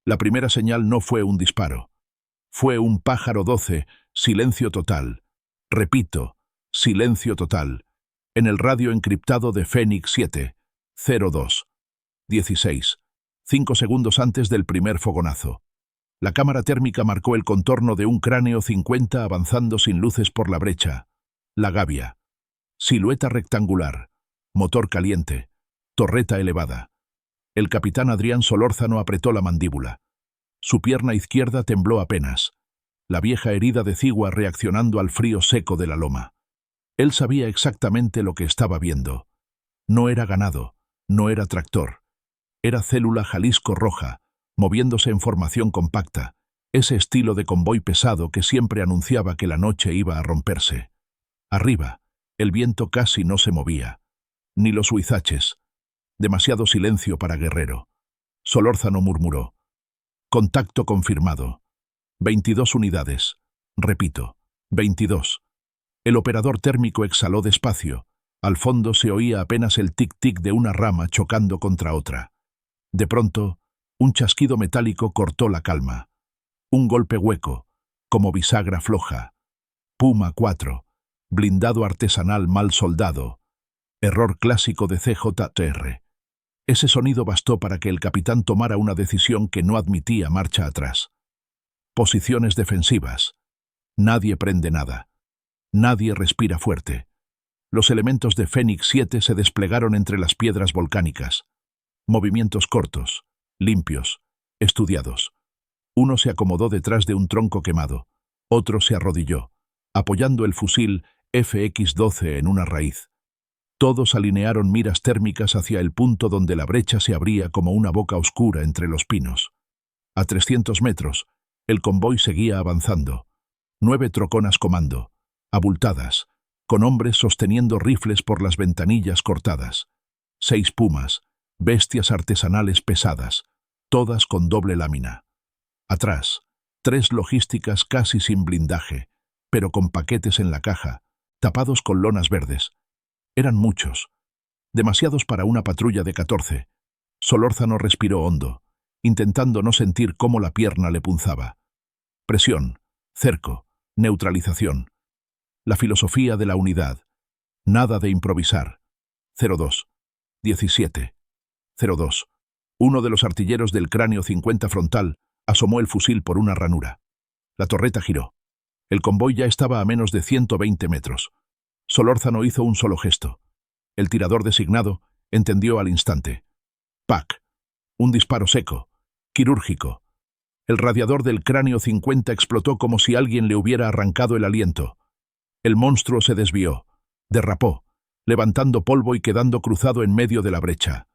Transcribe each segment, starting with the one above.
La primera señal no fue un disparo. Fue un pájaro 12, silencio total. Repito, silencio total. En el radio encriptado de Fénix 7, 02, 16, 5 segundos antes del primer fogonazo. La cámara térmica marcó el contorno de un cráneo 50 avanzando sin luces por la brecha. La gavia. Silueta rectangular. Motor caliente. Torreta elevada. El capitán Adrián Solórzano apretó la mandíbula. Su pierna izquierda tembló apenas. La vieja herida de cigua reaccionando al frío seco de la loma. Él sabía exactamente lo que estaba viendo. No era ganado, no era tractor. Era célula Jalisco roja, moviéndose en formación compacta, ese estilo de convoy pesado que siempre anunciaba que la noche iba a romperse. Arriba, el viento casi no se movía. Ni los huizaches. Demasiado silencio para Guerrero. Solórzano murmuró. Contacto confirmado. 22 unidades. Repito, 22. El operador térmico exhaló despacio. Al fondo se oía apenas el tic-tic de una rama chocando contra otra. De pronto, un chasquido metálico cortó la calma. Un golpe hueco, como bisagra floja. Puma 4. Blindado artesanal mal soldado. Error clásico de CJTR. Ese sonido bastó para que el capitán tomara una decisión que no admitía marcha atrás. Posiciones defensivas. Nadie prende nada. Nadie respira fuerte. Los elementos de Fénix 7 se desplegaron entre las piedras volcánicas. Movimientos cortos, limpios, estudiados. Uno se acomodó detrás de un tronco quemado. Otro se arrodilló, apoyando el fusil FX-12 en una raíz. Todos alinearon miras térmicas hacia el punto donde la brecha se abría como una boca oscura entre los pinos. A 300 metros, el convoy seguía avanzando. 9 troconas comando, abultadas, con hombres sosteniendo rifles por las ventanillas cortadas. 6 pumas, bestias artesanales pesadas, todas con doble lámina. Atrás, 3 logísticas casi sin blindaje, pero con paquetes en la caja, tapados con lonas verdes. Eran muchos, demasiados para una patrulla de 14. Solórzano respiró hondo, intentando no sentir cómo la pierna le punzaba. Presión, cerco, neutralización. La filosofía de la unidad. Nada de improvisar. 02. 17. 02. Uno de los artilleros del cráneo 50 frontal asomó el fusil por una ranura. La torreta giró. El convoy ya estaba a menos de 120 metros. Solórzano hizo un solo gesto. El tirador designado entendió al instante. ¡Pac! Un disparo seco, quirúrgico. El radiador del cráneo 50 explotó como si alguien le hubiera arrancado el aliento. El monstruo se desvió, derrapó, levantando polvo y quedando cruzado en medio de la brecha.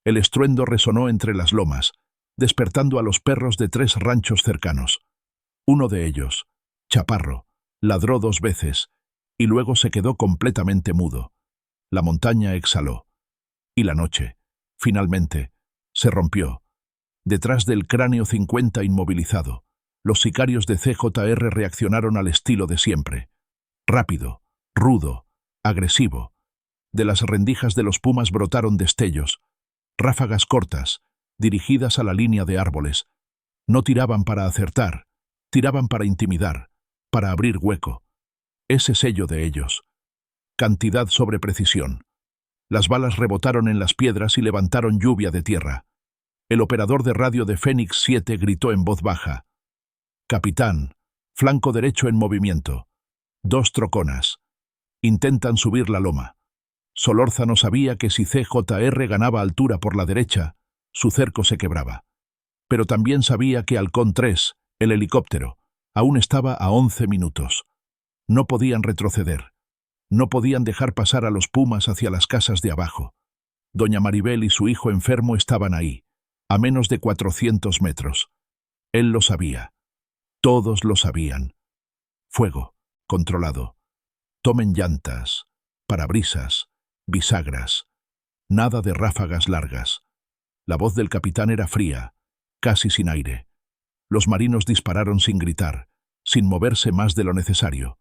El estruendo resonó entre las lomas, despertando a los perros de 3 ranchos cercanos. Uno de ellos, Chaparro, ladró 2 veces, y luego se quedó completamente mudo. La montaña exhaló. Y la noche, finalmente, se rompió. Detrás del cráneo 50 inmovilizado, los sicarios de CJR reaccionaron al estilo de siempre. Rápido, rudo, agresivo. De las rendijas de los pumas brotaron destellos, ráfagas cortas, dirigidas a la línea de árboles. No tiraban para acertar, tiraban para intimidar, para abrir hueco. Ese sello de ellos. Cantidad sobre precisión. Las balas rebotaron en las piedras y levantaron lluvia de tierra. El operador de radio de Fénix 7 gritó en voz baja. Capitán, flanco derecho en movimiento. 2 troconas. Intentan subir la loma. Solórzano sabía que si CJR ganaba altura por la derecha, su cerco se quebraba. Pero también sabía que Halcón 3, el helicóptero, aún estaba a 11 minutos. No podían retroceder. No podían dejar pasar a los pumas hacia las casas de abajo. Doña Maribel y su hijo enfermo estaban ahí, a menos de 400 metros. Él lo sabía. Todos lo sabían. Fuego, controlado. Tomen llantas, parabrisas, bisagras. Nada de ráfagas largas. La voz del capitán era fría, casi sin aire. Los marinos dispararon sin gritar, sin moverse más de lo necesario.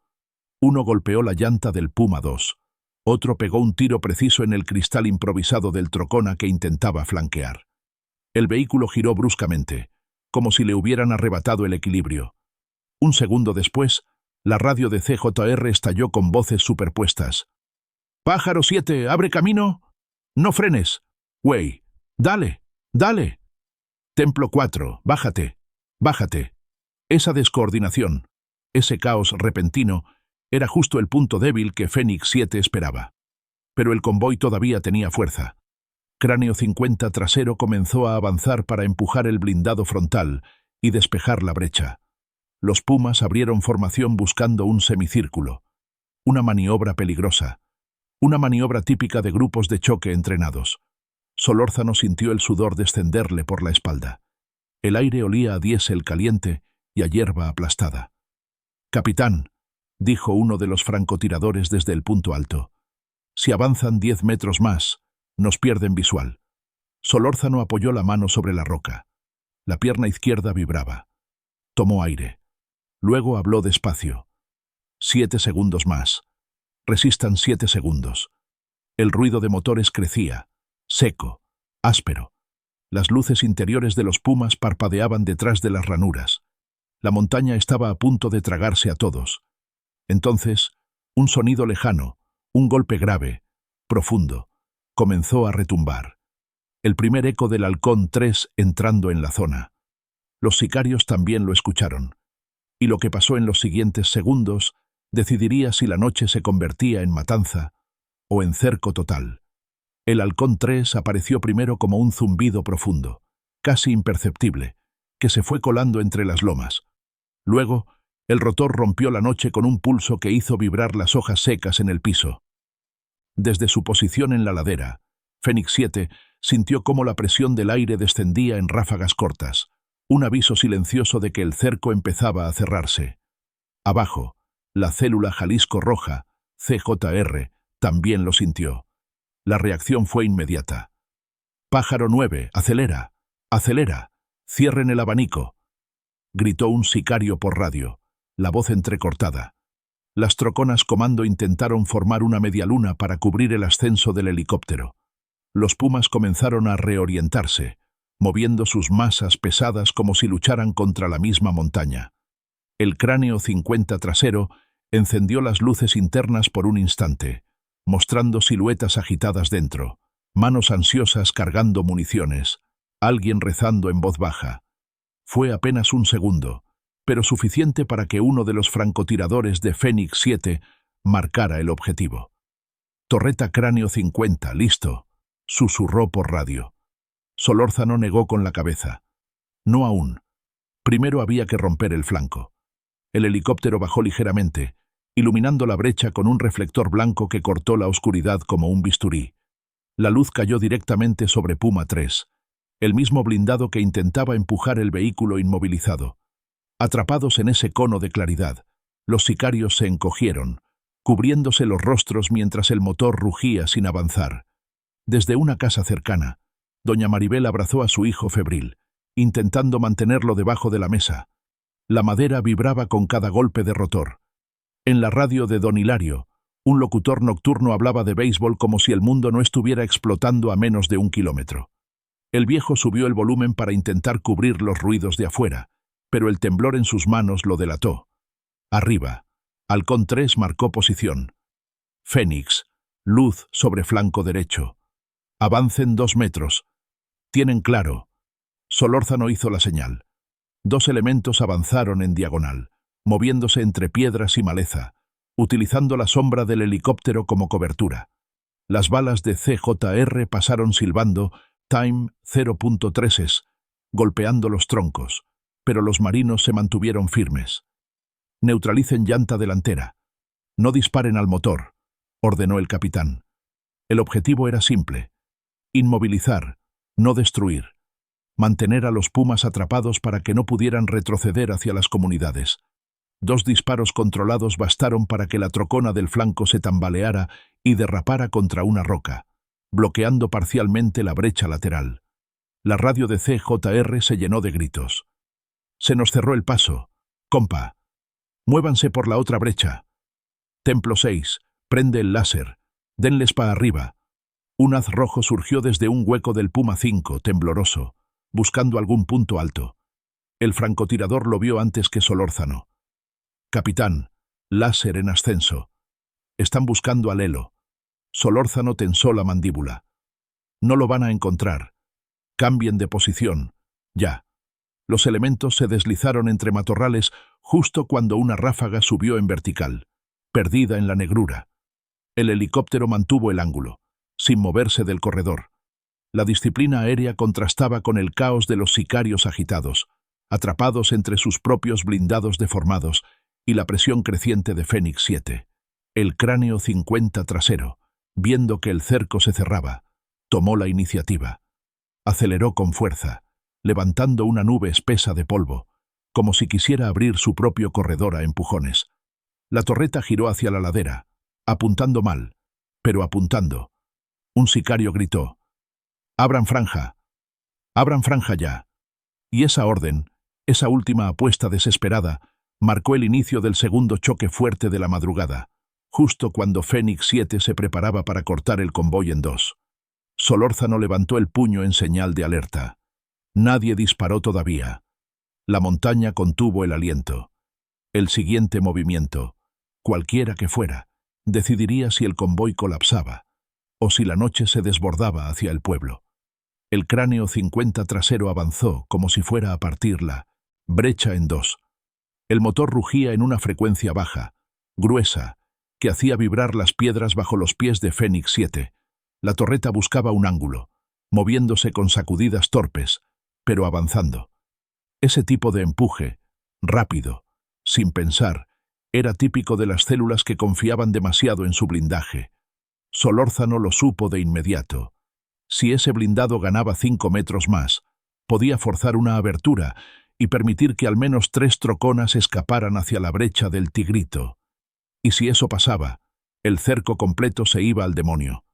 Uno golpeó la llanta del Puma 2. Otro pegó un tiro preciso en el cristal improvisado del trocona que intentaba flanquear. El vehículo giró bruscamente. como si le hubieran arrebatado el equilibrio. Un segundo después, la radio de CJR estalló con voces superpuestas. «Pájaro 7, abre camino. No frenes. Güey, dale, dale. Templo 4, bájate, bájate». Esa descoordinación, ese caos repentino, era justo el punto débil que Fénix 7 esperaba. Pero el convoy todavía tenía fuerza. Cráneo 50 trasero comenzó a avanzar para empujar el blindado frontal y despejar la brecha. Los Pumas abrieron formación buscando un semicírculo. Una maniobra peligrosa. Una maniobra típica de grupos de choque entrenados. Solórzano sintió el sudor descenderle por la espalda. El aire olía a diésel caliente y a hierba aplastada. «Capitán», dijo uno de los francotiradores desde el punto alto, «si avanzan 10 metros más, nos pierden visual». Solórzano apoyó la mano sobre la roca. La pierna izquierda vibraba. Tomó aire. Luego habló despacio. 7 segundos más. Resistan 7 segundos. El ruido de motores crecía, seco, áspero. Las luces interiores de los Pumas parpadeaban detrás de las ranuras. La montaña estaba a punto de tragarse a todos. Entonces, un sonido lejano, un golpe grave, profundo, comenzó a retumbar. El primer eco del Halcón 3 entrando en la zona. Los sicarios también lo escucharon. Y lo que pasó en los siguientes segundos decidiría si la noche se convertía en matanza o en cerco total. El Halcón 3 apareció primero como un zumbido profundo, casi imperceptible, que se fue colando entre las lomas. Luego, el rotor rompió la noche con un pulso que hizo vibrar las hojas secas en el piso. Desde su posición en la ladera, Fénix 7 sintió cómo la presión del aire descendía en ráfagas cortas, un aviso silencioso de que el cerco empezaba a cerrarse. Abajo, la célula Jalisco Roja, CJR, también lo sintió. La reacción fue inmediata. «Pájaro 9, acelera, acelera, cierren el abanico», gritó un sicario por radio, la voz entrecortada. Las troconas comando intentaron formar una medialuna para cubrir el ascenso del helicóptero. Los Pumas comenzaron a reorientarse, moviendo sus masas pesadas como si lucharan contra la misma montaña. El Cráneo 50 trasero encendió las luces internas por un instante, mostrando siluetas agitadas dentro, manos ansiosas cargando municiones, alguien rezando en voz baja. Fue apenas un segundo, pero suficiente para que uno de los francotiradores de Fénix 7 marcara el objetivo. «Torreta Cráneo 50, listo», susurró por radio. Solórzano negó con la cabeza. «No aún. Primero había que romper el flanco». El helicóptero bajó ligeramente, iluminando la brecha con un reflector blanco que cortó la oscuridad como un bisturí. La luz cayó directamente sobre Puma 3, el mismo blindado que intentaba empujar el vehículo inmovilizado. Atrapados en ese cono de claridad, los sicarios se encogieron, cubriéndose los rostros mientras el motor rugía sin avanzar. Desde una casa cercana, doña Maribel abrazó a su hijo febril, intentando mantenerlo debajo de la mesa. La madera vibraba con cada golpe de rotor. En la radio de don Hilario, un locutor nocturno hablaba de béisbol como si el mundo no estuviera explotando a menos de 1 kilómetro. El viejo subió el volumen para intentar cubrir los ruidos de afuera, pero el temblor en sus manos lo delató. Arriba, Halcón 3 marcó posición. Fénix, luz sobre flanco derecho. Avancen 2 metros. Tienen claro. Solórzano hizo la señal. 2 elementos avanzaron en diagonal, moviéndose entre piedras y maleza, utilizando la sombra del helicóptero como cobertura. Las balas de CJR pasaron silbando Time 0.3, golpeando los troncos, pero los marinos se mantuvieron firmes. «Neutralicen llanta delantera. No disparen al motor», ordenó el capitán. El objetivo era simple: inmovilizar, no destruir. Mantener a los Pumas atrapados para que no pudieran retroceder hacia las comunidades. 2 disparos controlados bastaron para que la trocona del flanco se tambaleara y derrapara contra una roca, bloqueando parcialmente la brecha lateral. La radio de CJR se llenó de gritos. «Se nos cerró el paso. Compa. Muévanse por la otra brecha. Templo 6, prende el láser. Denles para arriba». Un haz rojo surgió desde un hueco del Puma 5, tembloroso, buscando algún punto alto. El francotirador lo vio antes que Solórzano. «Capitán, láser en ascenso. Están buscando al Elo». Solórzano tensó la mandíbula. «No lo van a encontrar. Cambien de posición. Ya». Los elementos se deslizaron entre matorrales justo cuando una ráfaga subió en vertical, perdida en la negrura. El helicóptero mantuvo el ángulo, sin moverse del corredor. La disciplina aérea contrastaba con el caos de los sicarios agitados, atrapados entre sus propios blindados deformados y la presión creciente de Fénix 7. El cráneo 50 trasero, viendo que el cerco se cerraba, tomó la iniciativa. Aceleró con fuerza, levantando una nube espesa de polvo, como si quisiera abrir su propio corredor a empujones. La torreta giró hacia la ladera, apuntando mal, pero apuntando. Un sicario gritó: «¡Abran franja! ¡Abran franja ya!». Y esa orden, esa última apuesta desesperada, marcó el inicio del segundo choque fuerte de la madrugada, justo cuando Fénix 7 se preparaba para cortar el convoy en dos. Solórzano levantó el puño en señal de alerta. Nadie disparó todavía. La montaña contuvo el aliento. El siguiente movimiento, cualquiera que fuera, decidiría si el convoy colapsaba o si la noche se desbordaba hacia el pueblo. El cráneo 50 trasero avanzó como si fuera a partir la brecha en dos. El motor rugía en una frecuencia baja, gruesa, que hacía vibrar las piedras bajo los pies de Fénix 7. La torreta buscaba un ángulo, moviéndose con sacudidas torpes, pero avanzando. Ese tipo de empuje, rápido, sin pensar, era típico de las células que confiaban demasiado en su blindaje. Solórzano lo supo de inmediato. Si ese blindado ganaba 5 metros más, podía forzar una abertura y permitir que al menos 3 troconas escaparan hacia la brecha del Tigrito. Y si eso pasaba, el cerco completo se iba al demonio.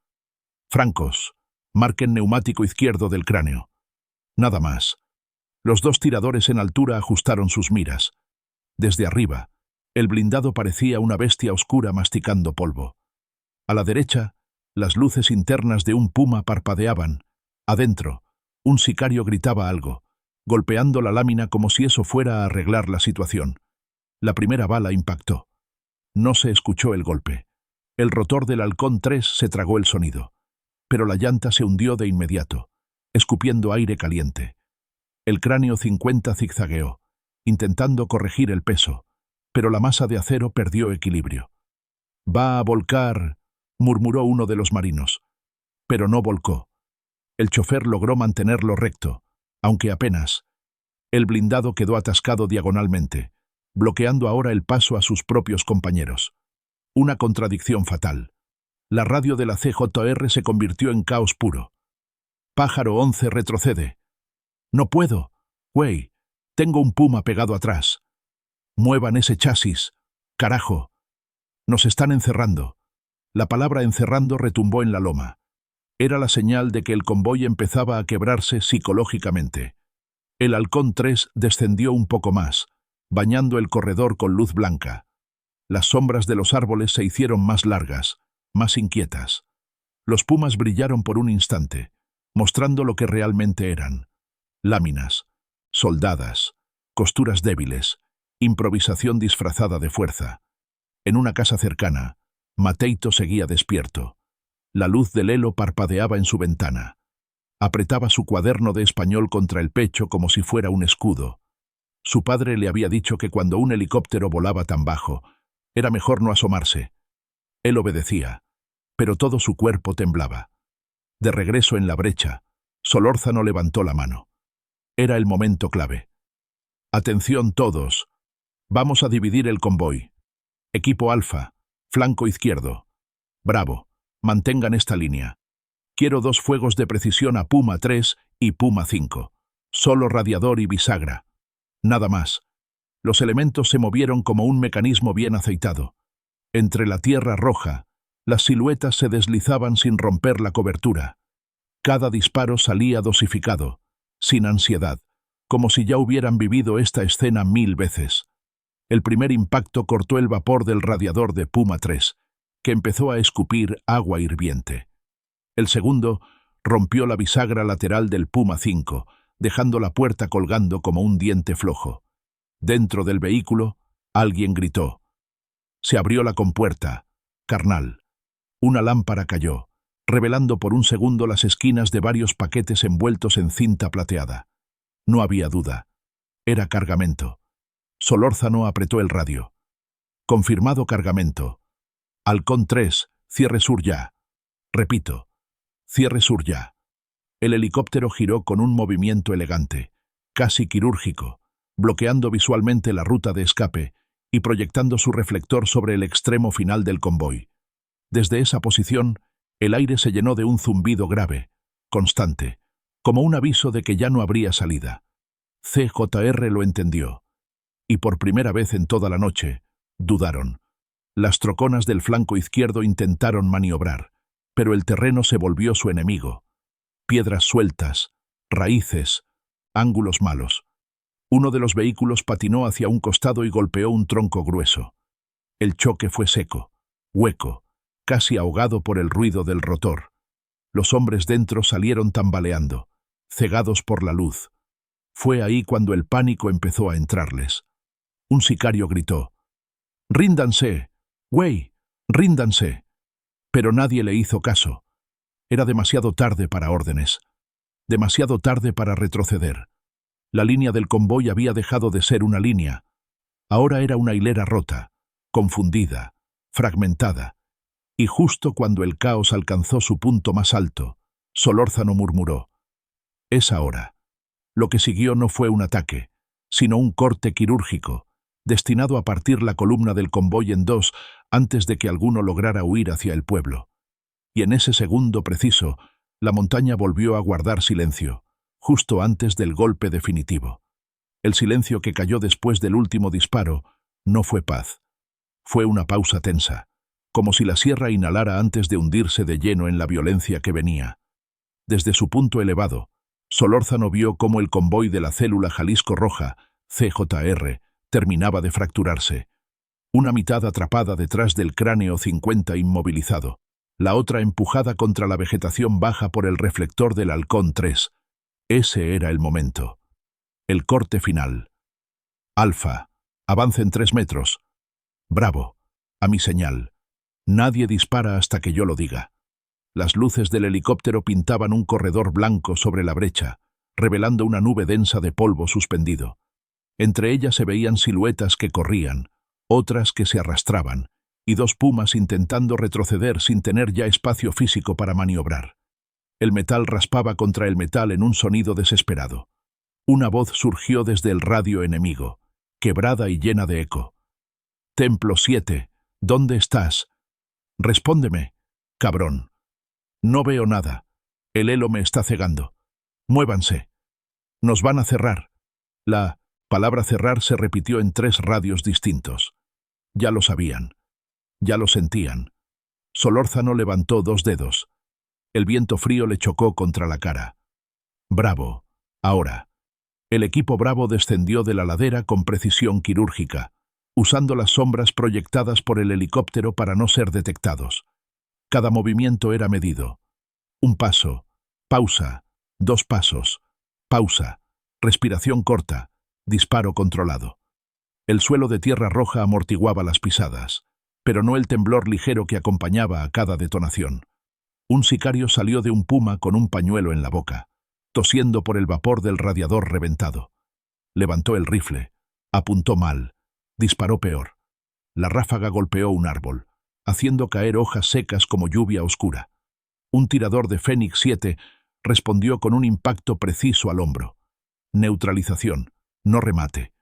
«Francos, marquen neumático izquierdo del cráneo». Nada más. Los dos tiradores en altura ajustaron sus miras. Desde arriba, el blindado parecía una bestia oscura masticando polvo. A la derecha, las luces internas de un puma parpadeaban. Adentro, un sicario gritaba algo, golpeando la lámina como si eso fuera a arreglar la situación. La primera bala impactó. No se escuchó el golpe. El rotor del Halcón 3 se tragó el sonido, pero la llanta se hundió de inmediato, escupiendo aire caliente. El cráneo 50 zigzagueó, intentando corregir el peso, pero la masa de acero perdió equilibrio. «Va a volcar», murmuró uno de los marinos. Pero no volcó. El chofer logró mantenerlo recto, aunque apenas. El blindado quedó atascado diagonalmente, bloqueando ahora el paso a sus propios compañeros. Una contradicción fatal. La radio de la CJR se convirtió en caos puro. «Pájaro 11 retrocede». «No puedo. Güey, tengo un puma pegado atrás». «Muevan ese chasis. Carajo. Nos están encerrando». La palabra encerrando retumbó en la loma. Era la señal de que el convoy empezaba a quebrarse psicológicamente. El Halcón 3 descendió un poco más, bañando el corredor con luz blanca. Las sombras de los árboles se hicieron más largas, más inquietas. Los pumas brillaron por un instante, mostrando lo que realmente eran: láminas, soldadas, costuras débiles, improvisación disfrazada de fuerza. En una casa cercana, Mateito seguía despierto. La luz del Elo parpadeaba en su ventana. Apretaba su cuaderno de español contra el pecho como si fuera un escudo. Su padre le había dicho que cuando un helicóptero volaba tan bajo, era mejor no asomarse. Él obedecía, pero todo su cuerpo temblaba. De regreso en la brecha, Solórzano levantó la mano. Era el momento clave. «Atención todos. Vamos a dividir el convoy. Equipo Alfa, flanco izquierdo. Bravo, mantengan esta línea. Quiero 2 fuegos de precisión a Puma 3 y Puma 5. Solo radiador y bisagra. Nada más». Los elementos se movieron como un mecanismo bien aceitado. Entre la tierra roja, las siluetas se deslizaban sin romper la cobertura. Cada disparo salía dosificado, sin ansiedad, como si ya hubieran vivido esta escena 1000 veces. El primer impacto cortó el vapor del radiador de Puma 3, que empezó a escupir agua hirviente. El segundo rompió la bisagra lateral del Puma 5, dejando la puerta colgando como un diente flojo. Dentro del vehículo, alguien gritó. Se abrió la compuerta. Carnal. Una lámpara cayó, revelando por un segundo las esquinas de varios paquetes envueltos en cinta plateada. No había duda. Era cargamento. Solórzano apretó el radio. Confirmado cargamento. Halcón 3, cierre sur ya. Repito, cierre sur ya. El helicóptero giró con un movimiento elegante, casi quirúrgico, bloqueando visualmente la ruta de escape y proyectando su reflector sobre el extremo final del convoy. Desde esa posición, el aire se llenó de un zumbido grave, constante, como un aviso de que ya no habría salida. CJR lo entendió. Y por primera vez en toda la noche, dudaron. Las troconas del flanco izquierdo intentaron maniobrar, pero el terreno se volvió su enemigo. Piedras sueltas, raíces, ángulos malos. Uno de los vehículos patinó hacia un costado y golpeó un tronco grueso. El choque fue seco, hueco, casi ahogado por el ruido del rotor. Los hombres dentro salieron tambaleando, cegados por la luz. Fue ahí cuando el pánico empezó a entrarles. Un sicario gritó: «¡Ríndanse! ¡Güey! ¡Ríndanse!». Pero nadie le hizo caso. Era demasiado tarde para órdenes. Demasiado tarde para retroceder. La línea del convoy había dejado de ser una línea. Ahora era una hilera rota, confundida, fragmentada. Y justo cuando el caos alcanzó su punto más alto, Solórzano murmuró: «Es ahora». Lo que siguió no fue un ataque, sino un corte quirúrgico, destinado a partir la columna del convoy en dos antes de que alguno lograra huir hacia el pueblo. Y en ese segundo preciso, la montaña volvió a guardar silencio, justo antes del golpe definitivo. El silencio que cayó después del último disparo no fue paz. Fue una pausa tensa, como si la sierra inhalara antes de hundirse de lleno en la violencia que venía. Desde su punto elevado, Solórzano vio cómo el convoy de la célula Jalisco Roja, CJR, terminaba de fracturarse. Una mitad atrapada detrás del cráneo 50 inmovilizado, la otra empujada contra la vegetación baja por el reflector del Halcón 3. Ese era el momento. El corte final. Alfa, avancen 3 metros. Bravo, a mi señal. Nadie dispara hasta que yo lo diga. Las luces del helicóptero pintaban un corredor blanco sobre la brecha, revelando una nube densa de polvo suspendido. Entre ellas se veían siluetas que corrían, otras que se arrastraban, y 2 pumas intentando retroceder sin tener ya espacio físico para maniobrar. El metal raspaba contra el metal en un sonido desesperado. Una voz surgió desde el radio enemigo, quebrada y llena de eco. «Templo 7, ¿dónde estás? Respóndeme, cabrón. No veo nada. El helo me está cegando. Muévanse. Nos van a cerrar». La palabra cerrar se repitió en 3 radios distintos. Ya lo sabían. Ya lo sentían. Solórzano levantó 2 dedos. El viento frío le chocó contra la cara. Bravo. Ahora. El equipo Bravo descendió de la ladera con precisión quirúrgica, usando las sombras proyectadas por el helicóptero para no ser detectados. Cada movimiento era medido. 1 paso, pausa, 2 pasos, pausa, respiración corta, disparo controlado. El suelo de tierra roja amortiguaba las pisadas, pero no el temblor ligero que acompañaba a cada detonación. Un sicario salió de un puma con un pañuelo en la boca, tosiendo por el vapor del radiador reventado. Levantó el rifle, apuntó mal, disparó peor. La ráfaga golpeó un árbol, haciendo caer hojas secas como lluvia oscura. Un tirador de Fénix 7 respondió con un impacto preciso al hombro. Neutralización, no remate.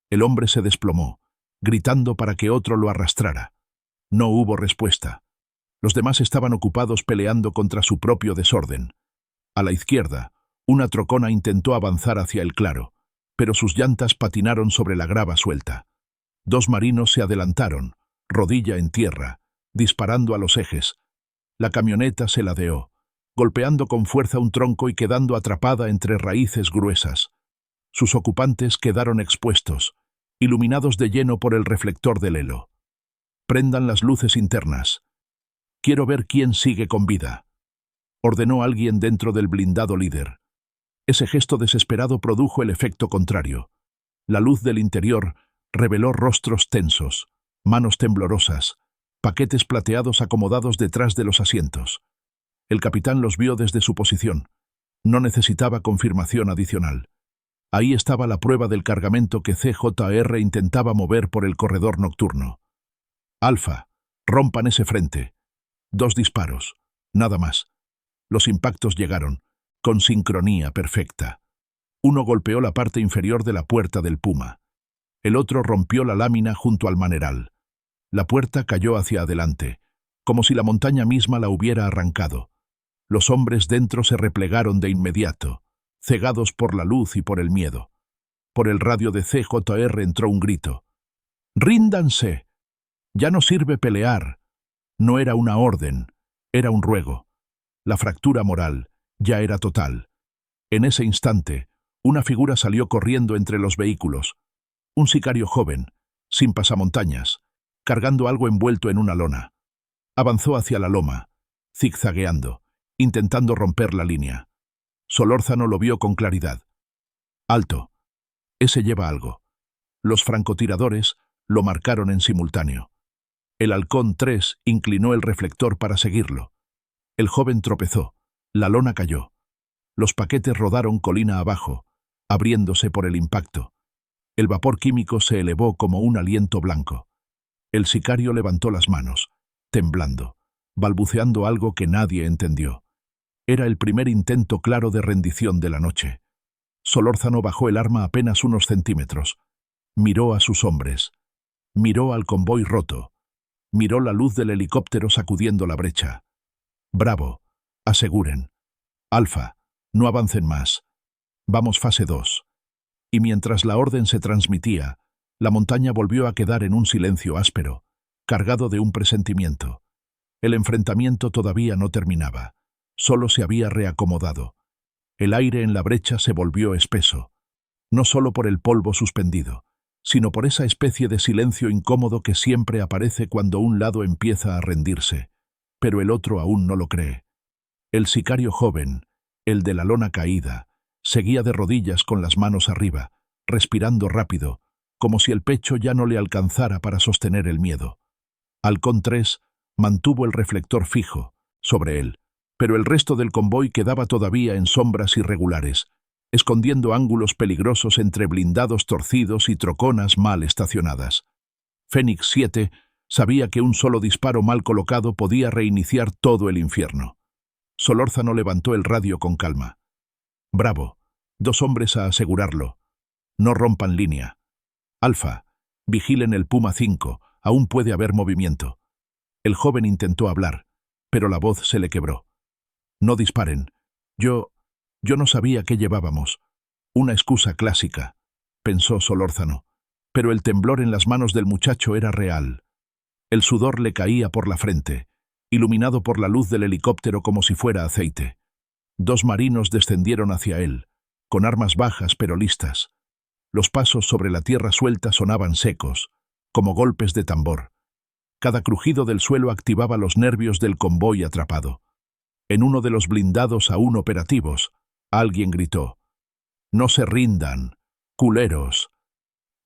El hombre se desplomó, gritando para que otro lo arrastrara. No hubo respuesta. Los demás estaban ocupados peleando contra su propio desorden. A la izquierda, una trocona intentó avanzar hacia el claro, pero sus llantas patinaron sobre la grava suelta. 2 marinos se adelantaron, rodilla en tierra, disparando a los ejes. La camioneta se ladeó, golpeando con fuerza un tronco y quedando atrapada entre raíces gruesas. Sus ocupantes quedaron expuestos, iluminados de lleno por el reflector del helo. «Prendan las luces internas. Quiero ver quién sigue con vida», ordenó alguien dentro del blindado líder. Ese gesto desesperado produjo el efecto contrario. La luz del interior reveló rostros tensos, manos temblorosas, paquetes plateados acomodados detrás de los asientos. El capitán los vio desde su posición. No necesitaba confirmación adicional. Ahí estaba la prueba del cargamento que CJR intentaba mover por el corredor nocturno. Alfa, rompan ese frente. 2 disparos, nada más. Los impactos llegaron, con sincronía perfecta. Uno golpeó la parte inferior de la puerta del Puma. El otro rompió la lámina junto al maneral. La puerta cayó hacia adelante, como si la montaña misma la hubiera arrancado. Los hombres dentro se replegaron de inmediato, cegados por la luz y por el miedo. Por el radio de CJR entró un grito. ¡Ríndanse! Ya no sirve pelear. No era una orden, era un ruego. La fractura moral ya era total. En ese instante, una figura salió corriendo entre los vehículos. Un sicario joven, sin pasamontañas, cargando algo envuelto en una lona. Avanzó hacia la loma, zigzagueando, intentando romper la línea. Solórzano lo vio con claridad. «Alto. Ese lleva algo». Los francotiradores lo marcaron en simultáneo. El halcón 3 inclinó el reflector para seguirlo. El joven tropezó. La lona cayó. Los paquetes rodaron colina abajo, abriéndose por el impacto. El vapor químico se elevó como un aliento blanco. El sicario levantó las manos, temblando, balbuceando algo que nadie entendió. Era el primer intento claro de rendición de la noche. Solórzano bajó el arma apenas unos centímetros. Miró a sus hombres. Miró al convoy roto. Miró la luz del helicóptero sacudiendo la brecha. «Bravo, aseguren. Alfa, no avancen más. Vamos fase 2». Y mientras la orden se transmitía, la montaña volvió a quedar en un silencio áspero, cargado de un presentimiento. El enfrentamiento todavía no terminaba. Solo se había reacomodado. El aire en la brecha se volvió espeso, no solo por el polvo suspendido, sino por esa especie de silencio incómodo que siempre aparece cuando un lado empieza a rendirse, pero el otro aún no lo cree. El sicario joven, el de la lona caída, seguía de rodillas con las manos arriba, respirando rápido, como si el pecho ya no le alcanzara para sostener el miedo. Halcón 3 mantuvo el reflector fijo sobre él, pero el resto del convoy quedaba todavía en sombras irregulares, escondiendo ángulos peligrosos entre blindados torcidos y troconas mal estacionadas. Fénix 7 sabía que un solo disparo mal colocado podía reiniciar todo el infierno. Solórzano levantó el radio con calma. «Bravo, 2 hombres a asegurarlo. No rompan línea. Alfa, vigilen el Puma 5, aún puede haber movimiento». El joven intentó hablar, pero la voz se le quebró. «No disparen. Yo no sabía qué llevábamos». Una excusa clásica, pensó Solórzano, pero el temblor en las manos del muchacho era real. El sudor le caía por la frente, iluminado por la luz del helicóptero como si fuera aceite. 2 marinos descendieron hacia él, con armas bajas pero listas. Los pasos sobre la tierra suelta sonaban secos, como golpes de tambor. Cada crujido del suelo activaba los nervios del convoy atrapado. En uno de los blindados aún operativos, alguien gritó: «No se rindan, culeros.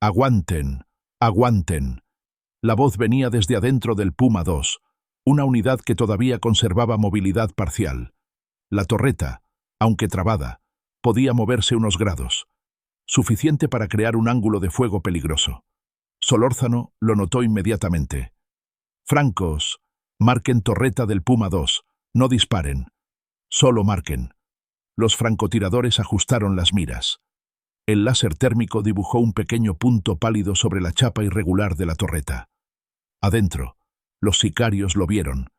Aguanten, aguanten». La voz venía desde adentro del Puma 2, una unidad que todavía conservaba movilidad parcial. La torreta, aunque trabada, podía moverse unos grados, suficiente para crear un ángulo de fuego peligroso. Solórzano lo notó inmediatamente. «Francos, marquen torreta del Puma 2, no disparen. Solo marquen». Los francotiradores ajustaron las miras. El láser térmico dibujó un pequeño punto pálido sobre la chapa irregular de la torreta. Adentro, los sicarios lo vieron,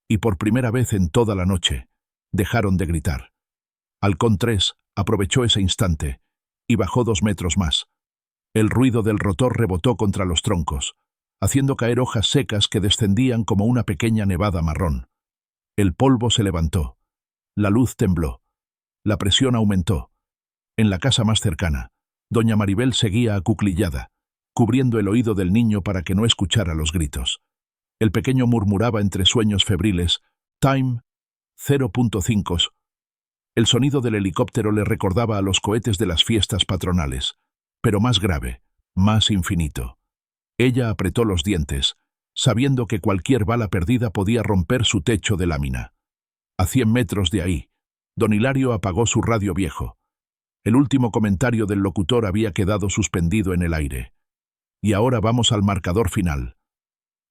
y por primera vez en toda la noche, dejaron de gritar. Halcón 3 aprovechó ese instante y bajó 2 metros más. El ruido del rotor rebotó contra los troncos, haciendo caer hojas secas que descendían como una pequeña nevada marrón. El polvo se levantó. La luz tembló. La presión aumentó. En la casa más cercana, doña Maribel seguía acuclillada, cubriendo el oído del niño para que no escuchara los gritos. El pequeño murmuraba entre sueños febriles: «Time, 0.5. El sonido del helicóptero le recordaba a los cohetes de las fiestas patronales, pero más grave, más infinito. Ella apretó los dientes, sabiendo que cualquier bala perdida podía romper su techo de lámina. A 100 metros de ahí, don Hilario apagó su radio viejo. El último comentario del locutor había quedado suspendido en el aire. Y ahora vamos al marcador final.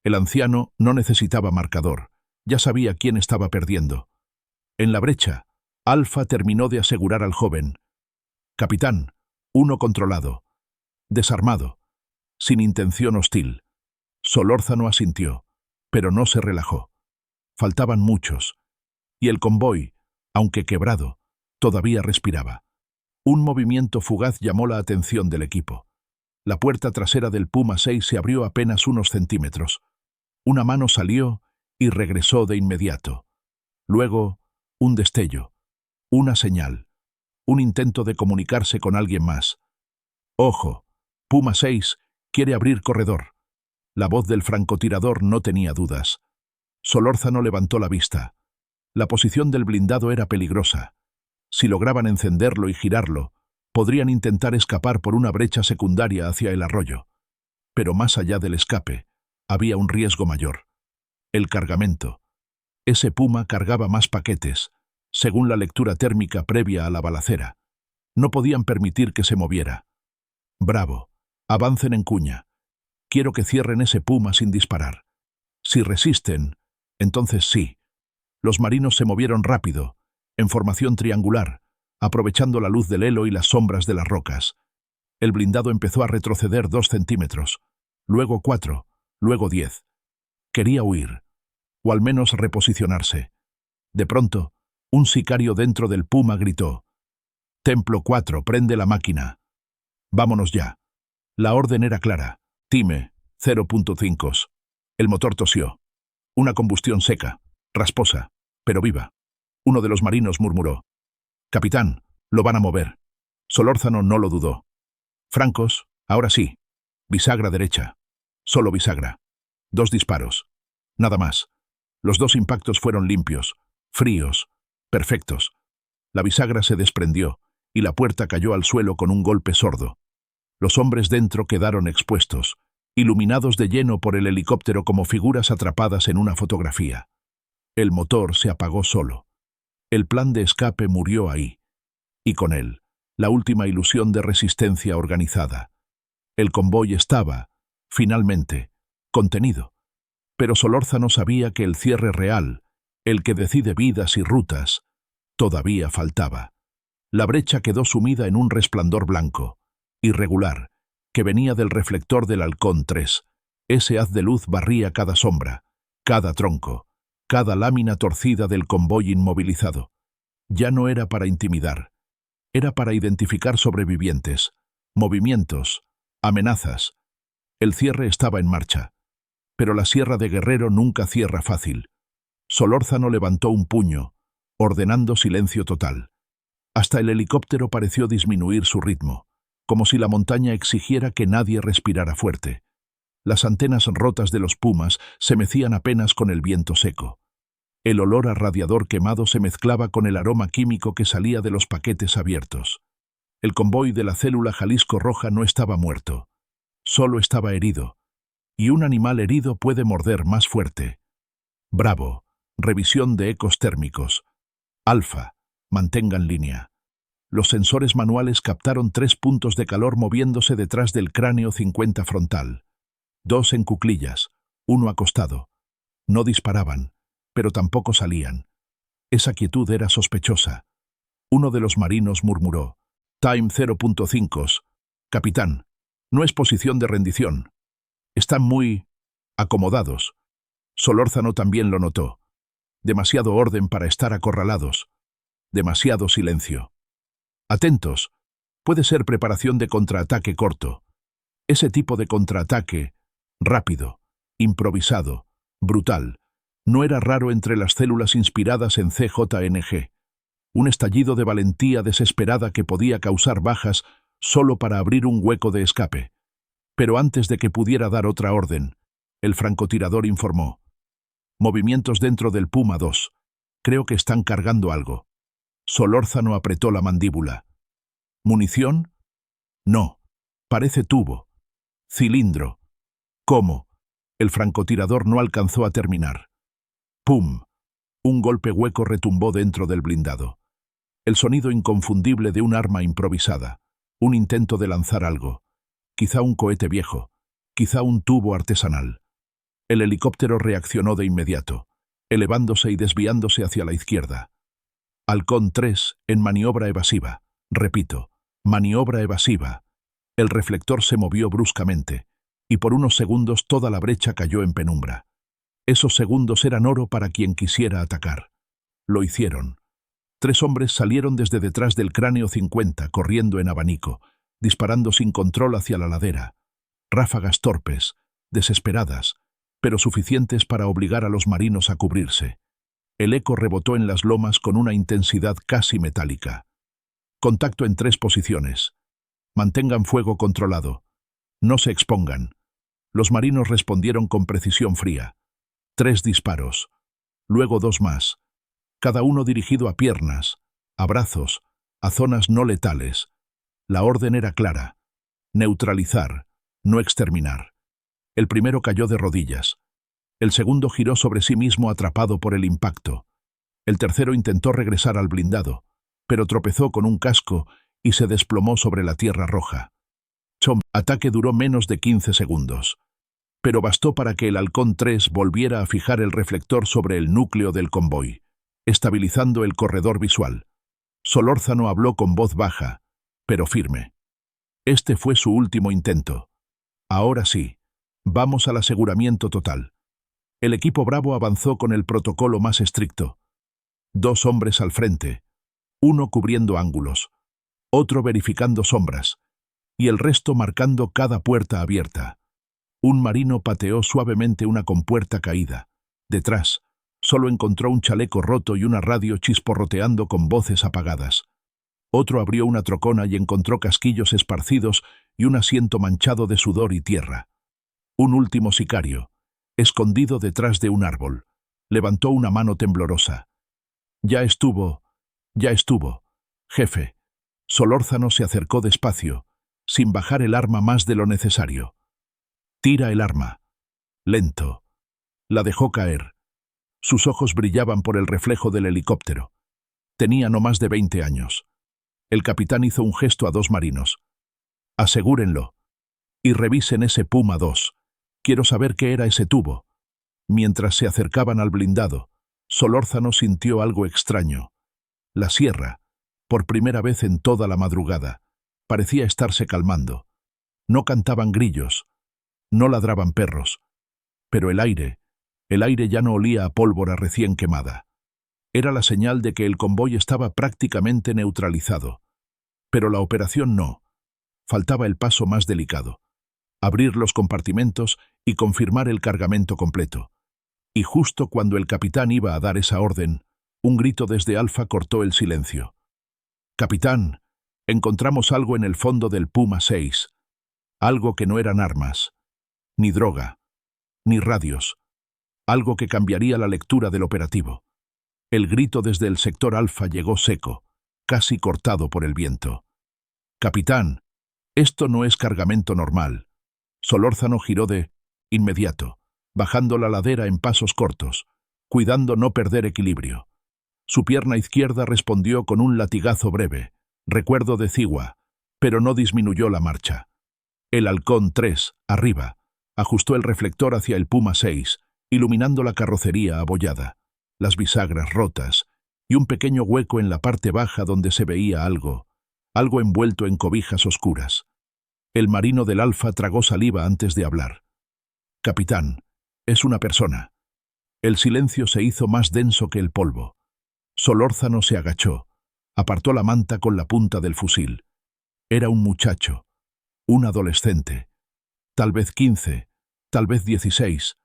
El anciano no necesitaba marcador, ya sabía quién estaba perdiendo. En la brecha, Alfa terminó de asegurar al joven. Capitán, uno controlado, desarmado, sin intención hostil. Solórzano asintió, pero no se relajó. Faltaban muchos, y el convoy, aunque quebrado, todavía respiraba. Un movimiento fugaz llamó la atención del equipo. La puerta trasera del Puma 6 se abrió apenas unos centímetros. Una mano salió y regresó de inmediato. Luego, un destello, una señal, un intento de comunicarse con alguien más. «Ojo, Puma 6 quiere abrir corredor». La voz del francotirador no tenía dudas. Solórzano levantó la vista. La posición del blindado era peligrosa. Si lograban encenderlo y girarlo, podrían intentar escapar por una brecha secundaria hacia el arroyo. Pero más allá del escape, había un riesgo mayor. El cargamento. Ese Puma cargaba más paquetes, según la lectura térmica previa a la balacera. No podían permitir que se moviera. «Bravo, avancen en cuña. Quiero que cierren ese Puma sin disparar. Si resisten, entonces sí». Los marinos se movieron rápido, en formación triangular, aprovechando la luz del helo y las sombras de las rocas. El blindado empezó a retroceder 2 centímetros, luego 4, luego 10. Quería huir, o al menos reposicionarse. De pronto, un sicario dentro del Puma gritó: «Templo 4, prende la máquina. Vámonos ya». La orden era clara: Time, 0.5. El motor tosió. Una combustión seca, rasposa, pero viva. Uno de los marinos murmuró: «Capitán, lo van a mover». Solórzano no lo dudó. «Francos, ahora sí. Bisagra derecha. Solo bisagra. 2 disparos. Nada más». Los 2 impactos fueron limpios, fríos, perfectos. La bisagra se desprendió y la puerta cayó al suelo con un golpe sordo. Los hombres dentro quedaron expuestos, iluminados de lleno por el helicóptero como figuras atrapadas en una fotografía. El motor se apagó solo. El plan de escape murió ahí. Y con él, la última ilusión de resistencia organizada. El convoy estaba, finalmente, contenido. Pero Solórzano sabía que el cierre real, el que decide vidas y rutas, todavía faltaba. La brecha quedó sumida en un resplandor blanco, irregular, que venía del reflector del Halcón 3. Ese haz de luz barría cada sombra, cada tronco, cada lámina torcida del convoy inmovilizado. Ya no era para intimidar, era para identificar sobrevivientes, movimientos, amenazas. El cierre estaba en marcha, pero la Sierra de Guerrero nunca cierra fácil. Solórzano levantó un puño, ordenando silencio total. Hasta el helicóptero pareció disminuir su ritmo, como si la montaña exigiera que nadie respirara fuerte. Las antenas rotas de los Pumas se mecían apenas con el viento seco. El olor a radiador quemado se mezclaba con el aroma químico que salía de los paquetes abiertos. El convoy de la célula Jalisco Roja no estaba muerto, solo estaba herido, y un animal herido puede morder más fuerte. Bravo, revisión de ecos térmicos. Alfa, mantengan línea. Los sensores manuales captaron 3 puntos de calor moviéndose detrás del cráneo 50 frontal. 2 en cuclillas, 1 acostado. No disparaban, pero tampoco salían. Esa quietud era sospechosa. Uno de los marinos murmuró: «Time 0.5. Capitán, no es posición de rendición. Están muy acomodados». Solórzano también lo notó. Demasiado orden para estar acorralados. Demasiado silencio. «Atentos. Puede ser preparación de contraataque corto». Ese tipo de contraataque, rápido, improvisado, brutal, no era raro entre las células inspiradas en CJNG. Un estallido de valentía desesperada que podía causar bajas solo para abrir un hueco de escape. Pero antes de que pudiera dar otra orden, el francotirador informó: «Movimientos dentro del Puma 2. Creo que están cargando algo». Solórzano apretó la mandíbula. ¿Munición? No. Parece tubo. Cilindro. ¿Cómo? El francotirador no alcanzó a terminar. ¡Pum! Un golpe hueco retumbó dentro del blindado. El sonido inconfundible de un arma improvisada. Un intento de lanzar algo. Quizá un cohete viejo. Quizá un tubo artesanal. El helicóptero reaccionó de inmediato, elevándose y desviándose hacia la izquierda. Halcón 3, en maniobra evasiva. Repito, maniobra evasiva. El reflector se movió bruscamente, y por unos segundos toda la brecha cayó en penumbra. Esos segundos eran oro para quien quisiera atacar. Lo hicieron. 3 hombres salieron desde detrás del cráneo 50, corriendo en abanico, disparando sin control hacia la ladera. Ráfagas torpes, desesperadas, pero suficientes para obligar a los marinos a cubrirse. El eco rebotó en las lomas con una intensidad casi metálica. Contacto en 3 posiciones. Mantengan fuego controlado. No se expongan. Los marinos respondieron con precisión fría. 3 disparos. Luego 2 más. Cada uno dirigido a piernas, a brazos, a zonas no letales. La orden era clara. Neutralizar, no exterminar. El primero cayó de rodillas. El segundo giró sobre sí mismo atrapado por el impacto. El tercero intentó regresar al blindado, pero tropezó con un casco y se desplomó sobre la tierra roja. El ataque duró menos de 15 segundos, pero bastó para que el Halcón 3 volviera a fijar el reflector sobre el núcleo del convoy, estabilizando el corredor visual. Solórzano habló con voz baja, pero firme. Este fue su último intento. Ahora sí, vamos al aseguramiento total. El equipo Bravo avanzó con el protocolo más estricto. 2 hombres al frente, uno cubriendo ángulos, otro verificando sombras, y el resto marcando cada puerta abierta. Un marino pateó suavemente una compuerta caída. Detrás, solo encontró un chaleco roto y una radio chisporroteando con voces apagadas. Otro abrió una trocona y encontró casquillos esparcidos y un asiento manchado de sudor y tierra. Un último sicario, escondido detrás de un árbol, levantó una mano temblorosa. Ya estuvo, jefe. Solórzano se acercó despacio, sin bajar el arma más de lo necesario. Tira el arma. Lento. La dejó caer. Sus ojos brillaban por el reflejo del helicóptero. Tenía no más de 20 años. El capitán hizo un gesto a 2 marinos. Asegúrenlo. Y revisen ese Puma 2. Quiero saber qué era ese tubo. Mientras se acercaban al blindado, Solórzano sintió algo extraño. La sierra, por primera vez en toda la madrugada, parecía estarse calmando. No cantaban grillos, no ladraban perros, pero el aire ya no olía a pólvora recién quemada. Era la señal de que el convoy estaba prácticamente neutralizado. Pero la operación no. Faltaba el paso más delicado: abrir los compartimentos y confirmar el cargamento completo. Y justo cuando el capitán iba a dar esa orden, un grito desde Alfa cortó el silencio. «Capitán, encontramos algo en el fondo del Puma 6. Algo que no eran armas, ni droga, ni radios. Algo que cambiaría la lectura del operativo». El grito desde el sector Alfa llegó seco, casi cortado por el viento. «Capitán, esto no es cargamento normal». Solórzano giró de inmediato, bajando la ladera en pasos cortos, cuidando no perder equilibrio. Su pierna izquierda respondió con un latigazo breve, recuerdo de cigua, pero no disminuyó la marcha. El Halcón 3, arriba, ajustó el reflector hacia el Puma 6, iluminando la carrocería abollada, las bisagras rotas y un pequeño hueco en la parte baja donde se veía algo envuelto en cobijas oscuras. El marino del Alfa tragó saliva antes de hablar. «Capitán, es una persona». El silencio se hizo más denso que el polvo. Solórzano se agachó, apartó la manta con la punta del fusil. Era un muchacho, un adolescente, tal vez 15, tal vez 16,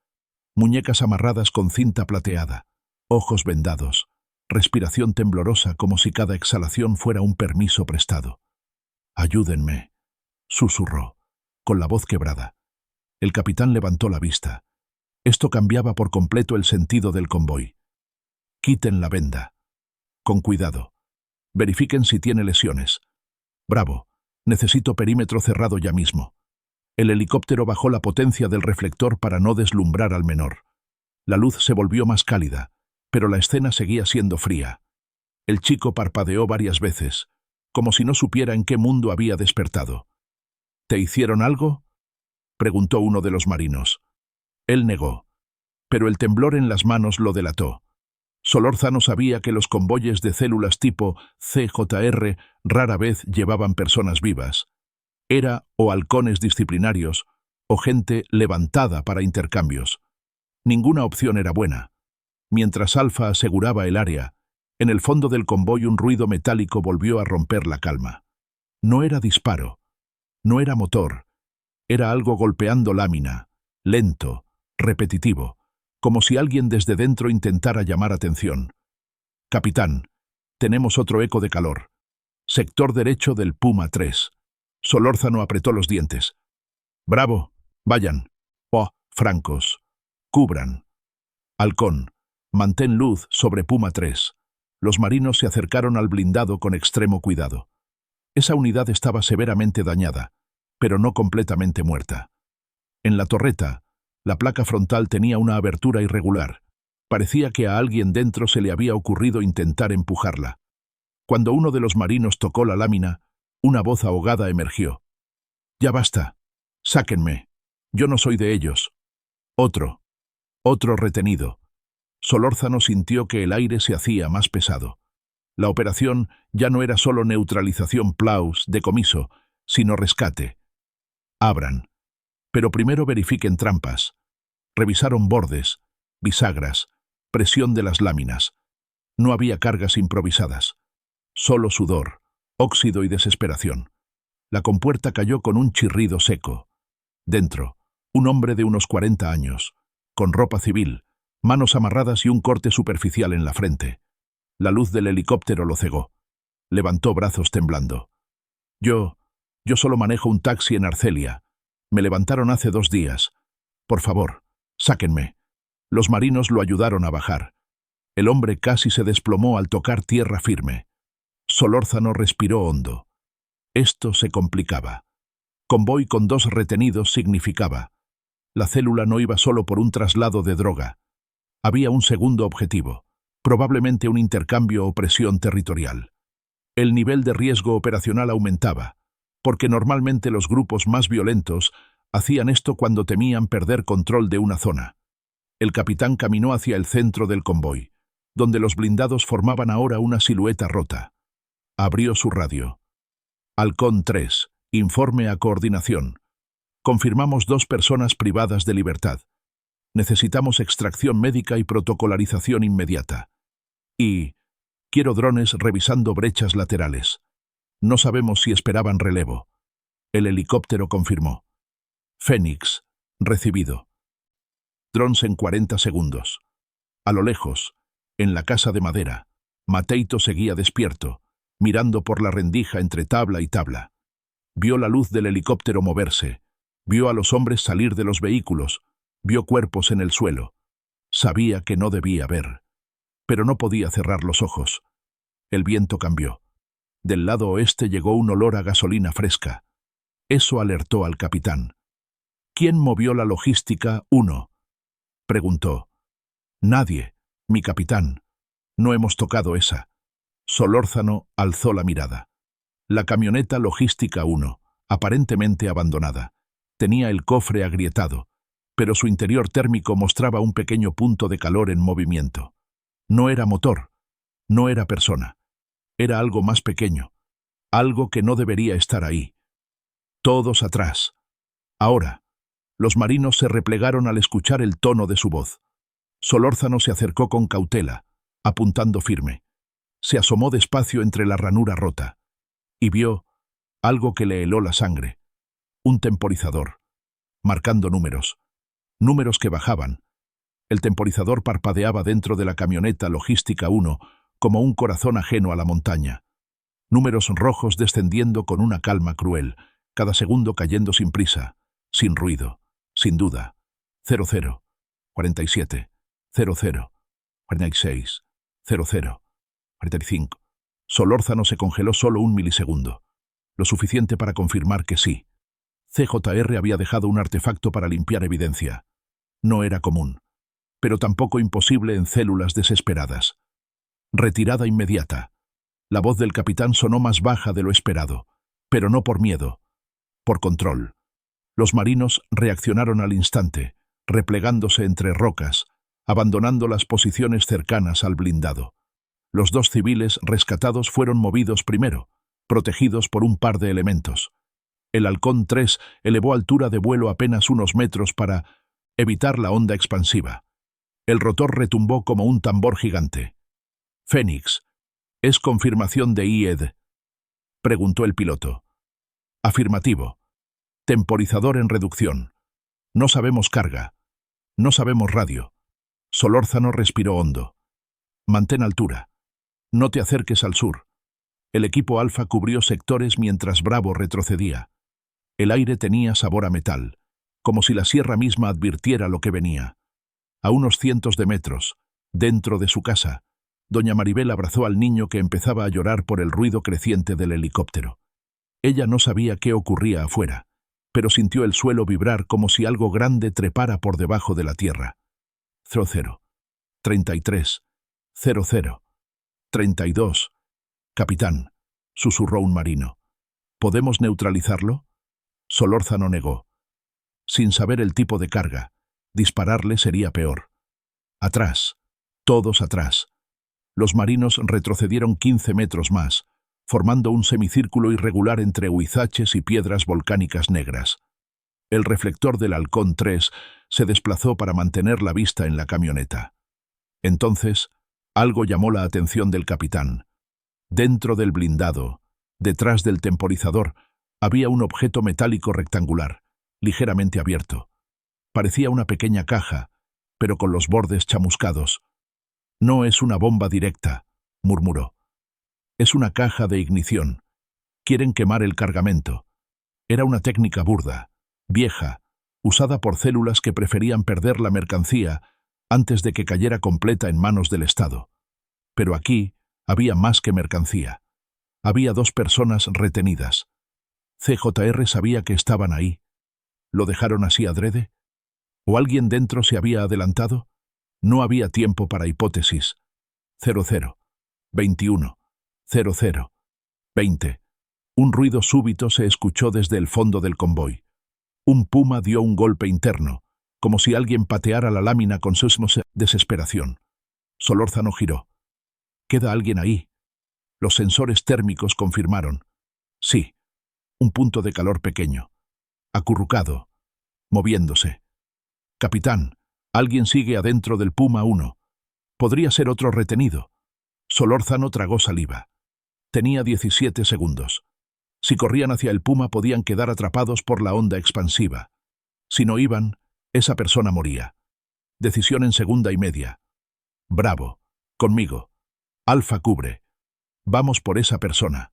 muñecas amarradas con cinta plateada, ojos vendados, respiración temblorosa como si cada exhalación fuera un permiso prestado. «Ayúdenme», susurró, con la voz quebrada. El capitán levantó la vista. Esto cambiaba por completo el sentido del convoy. «Quiten la venda. Con cuidado. Verifiquen si tiene lesiones. Bravo. Necesito perímetro cerrado ya mismo. El helicóptero bajó la potencia del reflector para no deslumbrar al menor. La luz se volvió más cálida, pero la escena seguía siendo fría. El chico parpadeó varias veces, como si no supiera en qué mundo había despertado. ¿Te hicieron algo?, preguntó uno de los marinos. Él negó, pero el temblor en las manos lo delató. Solórzano sabía que los convoyes de células tipo CJR rara vez llevaban personas vivas. Era o halcones disciplinarios o gente levantada para intercambios. Ninguna opción era buena. Mientras Alfa aseguraba el área, en el fondo del convoy un ruido metálico volvió a romper la calma. No era disparo, no era motor, era algo golpeando lámina, lento, repetitivo, como si alguien desde dentro intentara llamar atención. Capitán, tenemos otro eco de calor. Sector derecho del Puma 3. Solórzano apretó los dientes. Bravo, vayan. Oh, francos. Cubran. Halcón, mantén luz sobre Puma 3. Los marinos se acercaron al blindado con extremo cuidado. Esa unidad estaba severamente dañada, pero no completamente muerta. En la torreta, la placa frontal tenía una abertura irregular. Parecía que a alguien dentro se le había ocurrido intentar empujarla. Cuando uno de los marinos tocó la lámina, una voz ahogada emergió. «Ya basta. Sáquenme. Yo no soy de ellos». Otro retenido. Solórzano sintió que el aire se hacía más pesado. La operación ya no era solo neutralización Plaus, decomiso, sino rescate. Abran. Pero primero verifiquen trampas. Revisaron bordes, bisagras, presión de las láminas. No había cargas improvisadas. Solo sudor, óxido y desesperación. La compuerta cayó con un chirrido seco. Dentro, un hombre de unos 40 años, con ropa civil, manos amarradas y un corte superficial en la frente. La luz del helicóptero lo cegó. Levantó brazos temblando. Yo solo manejo un taxi en Arcelia. Me levantaron hace 2 días. Por favor, sáquenme. Los marinos lo ayudaron a bajar. El hombre casi se desplomó al tocar tierra firme. Solórzano respiró hondo. Esto se complicaba. Convoy con 2 retenidos significaba. La célula no iba solo por un traslado de droga. Había un segundo objetivo, probablemente un intercambio o presión territorial. El nivel de riesgo operacional aumentaba, porque normalmente los grupos más violentos hacían esto cuando temían perder control de una zona. El capitán caminó hacia el centro del convoy, donde los blindados formaban ahora una silueta rota. Abrió su radio. Halcón 3, informe a coordinación. Confirmamos 2 personas privadas de libertad. Necesitamos extracción médica y protocolarización inmediata. Y quiero drones revisando brechas laterales. No sabemos si esperaban relevo. El helicóptero confirmó. Fénix, recibido. Drones en 40 segundos. A lo lejos, en la casa de madera, Mateito seguía despierto, mirando por la rendija entre tabla y tabla. Vio la luz del helicóptero moverse, vio a los hombres salir de los vehículos, vio cuerpos en el suelo. Sabía que no debía ver, pero no podía cerrar los ojos. El viento cambió. Del lado oeste llegó un olor a gasolina fresca. Eso alertó al capitán. ¿Quién movió la logística 1? Preguntó. Nadie, mi capitán. No hemos tocado esa. Solórzano alzó la mirada. La camioneta logística 1, aparentemente abandonada, tenía el cofre agrietado, pero su interior térmico mostraba un pequeño punto de calor en movimiento. No era motor, no era persona. Era algo más pequeño, algo que no debería estar ahí. Todos atrás. Ahora. Los marinos se replegaron al escuchar el tono de su voz. Solórzano se acercó con cautela, apuntando firme. Se asomó despacio entre la ranura rota. Y vio algo que le heló la sangre. Un temporizador. Marcando números. Números que bajaban. El temporizador parpadeaba dentro de la camioneta logística 1 como un corazón ajeno a la montaña. Números rojos descendiendo con una calma cruel, cada segundo cayendo sin prisa, sin ruido, sin duda. 00, 47, 00, 46, 00, 45. Solórzano se congeló solo un milisegundo, lo suficiente para confirmar que sí. CJR había dejado un artefacto para limpiar evidencia. No era común, pero tampoco imposible en células desesperadas. Retirada inmediata. La voz del capitán sonó más baja de lo esperado, pero no por miedo, por control. Los marinos reaccionaron al instante, replegándose entre rocas, abandonando las posiciones cercanas al blindado. Los 2 civiles rescatados fueron movidos primero, protegidos por un par de elementos. El Halcón 3 elevó altura de vuelo apenas unos metros para evitar la onda expansiva. El rotor retumbó como un tambor gigante. «Fénix, ¿es confirmación de IED?», preguntó el piloto. «Afirmativo. Temporizador en reducción. No sabemos carga. No sabemos radio». Solórzano respiró hondo. «Mantén altura. No te acerques al sur». El equipo Alfa cubrió sectores mientras Bravo retrocedía. El aire tenía sabor a metal, como si la sierra misma advirtiera lo que venía. A unos cientos de metros, dentro de su casa, doña Maribel abrazó al niño que empezaba a llorar por el ruido creciente del helicóptero. Ella no sabía qué ocurría afuera, pero sintió el suelo vibrar como si algo grande trepara por debajo de la tierra. 00. 33. 00. 32. «Capitán», susurró un marino. «¿Podemos neutralizarlo?». Solórzano negó. Sin saber el tipo de carga, dispararle sería peor. Atrás. Todos atrás. Los marinos retrocedieron 15 metros más, formando un semicírculo irregular entre huizaches y piedras volcánicas negras. El reflector del Halcón 3 se desplazó para mantener la vista en la camioneta. Entonces, algo llamó la atención del capitán. Dentro del blindado, detrás del temporizador, había un objeto metálico rectangular, ligeramente abierto. Parecía una pequeña caja, pero con los bordes chamuscados. «No es una bomba directa», murmuró. «Es una caja de ignición. Quieren quemar el cargamento». Era una técnica burda, vieja, usada por células que preferían perder la mercancía antes de que cayera completa en manos del Estado. Pero aquí había más que mercancía. Había 2 personas retenidas. CJR sabía que estaban ahí. ¿Lo dejaron así adrede? ¿O alguien dentro se había adelantado? No había tiempo para hipótesis. 00. 21. 00. 20. Un ruido súbito se escuchó desde el fondo del convoy. Un puma dio un golpe interno, como si alguien pateara la lámina con desesperación. Solórzano giró. «¿Queda alguien ahí?». Los sensores térmicos confirmaron. Sí, un punto de calor pequeño. Acurrucado, moviéndose. «Capitán, alguien sigue adentro del Puma 1. Podría ser otro retenido». Solórzano tragó saliva. Tenía 17 segundos. Si corrían hacia el Puma podían quedar atrapados por la onda expansiva. Si no iban, esa persona moría. Decisión en segunda y media. «Bravo. Conmigo. Alfa cubre. Vamos por esa persona».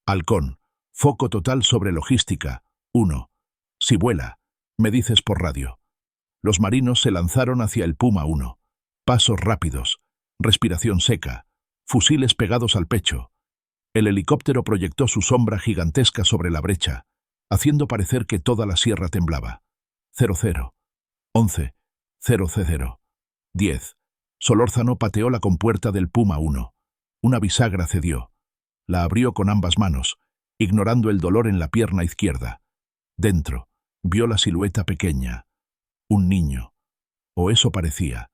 «Halcón. Foco total sobre logística. 1. Si vuela, me dices por radio». Los marinos se lanzaron hacia el Puma 1. Pasos rápidos. Respiración seca. Fusiles pegados al pecho. El helicóptero proyectó su sombra gigantesca sobre la brecha, haciendo parecer que toda la sierra temblaba. 00. 11. 00. 10. Solórzano pateó la compuerta del Puma 1. Una bisagra cedió. La abrió con ambas manos, ignorando el dolor en la pierna izquierda. Dentro, vio la silueta pequeña. Un niño. O eso parecía.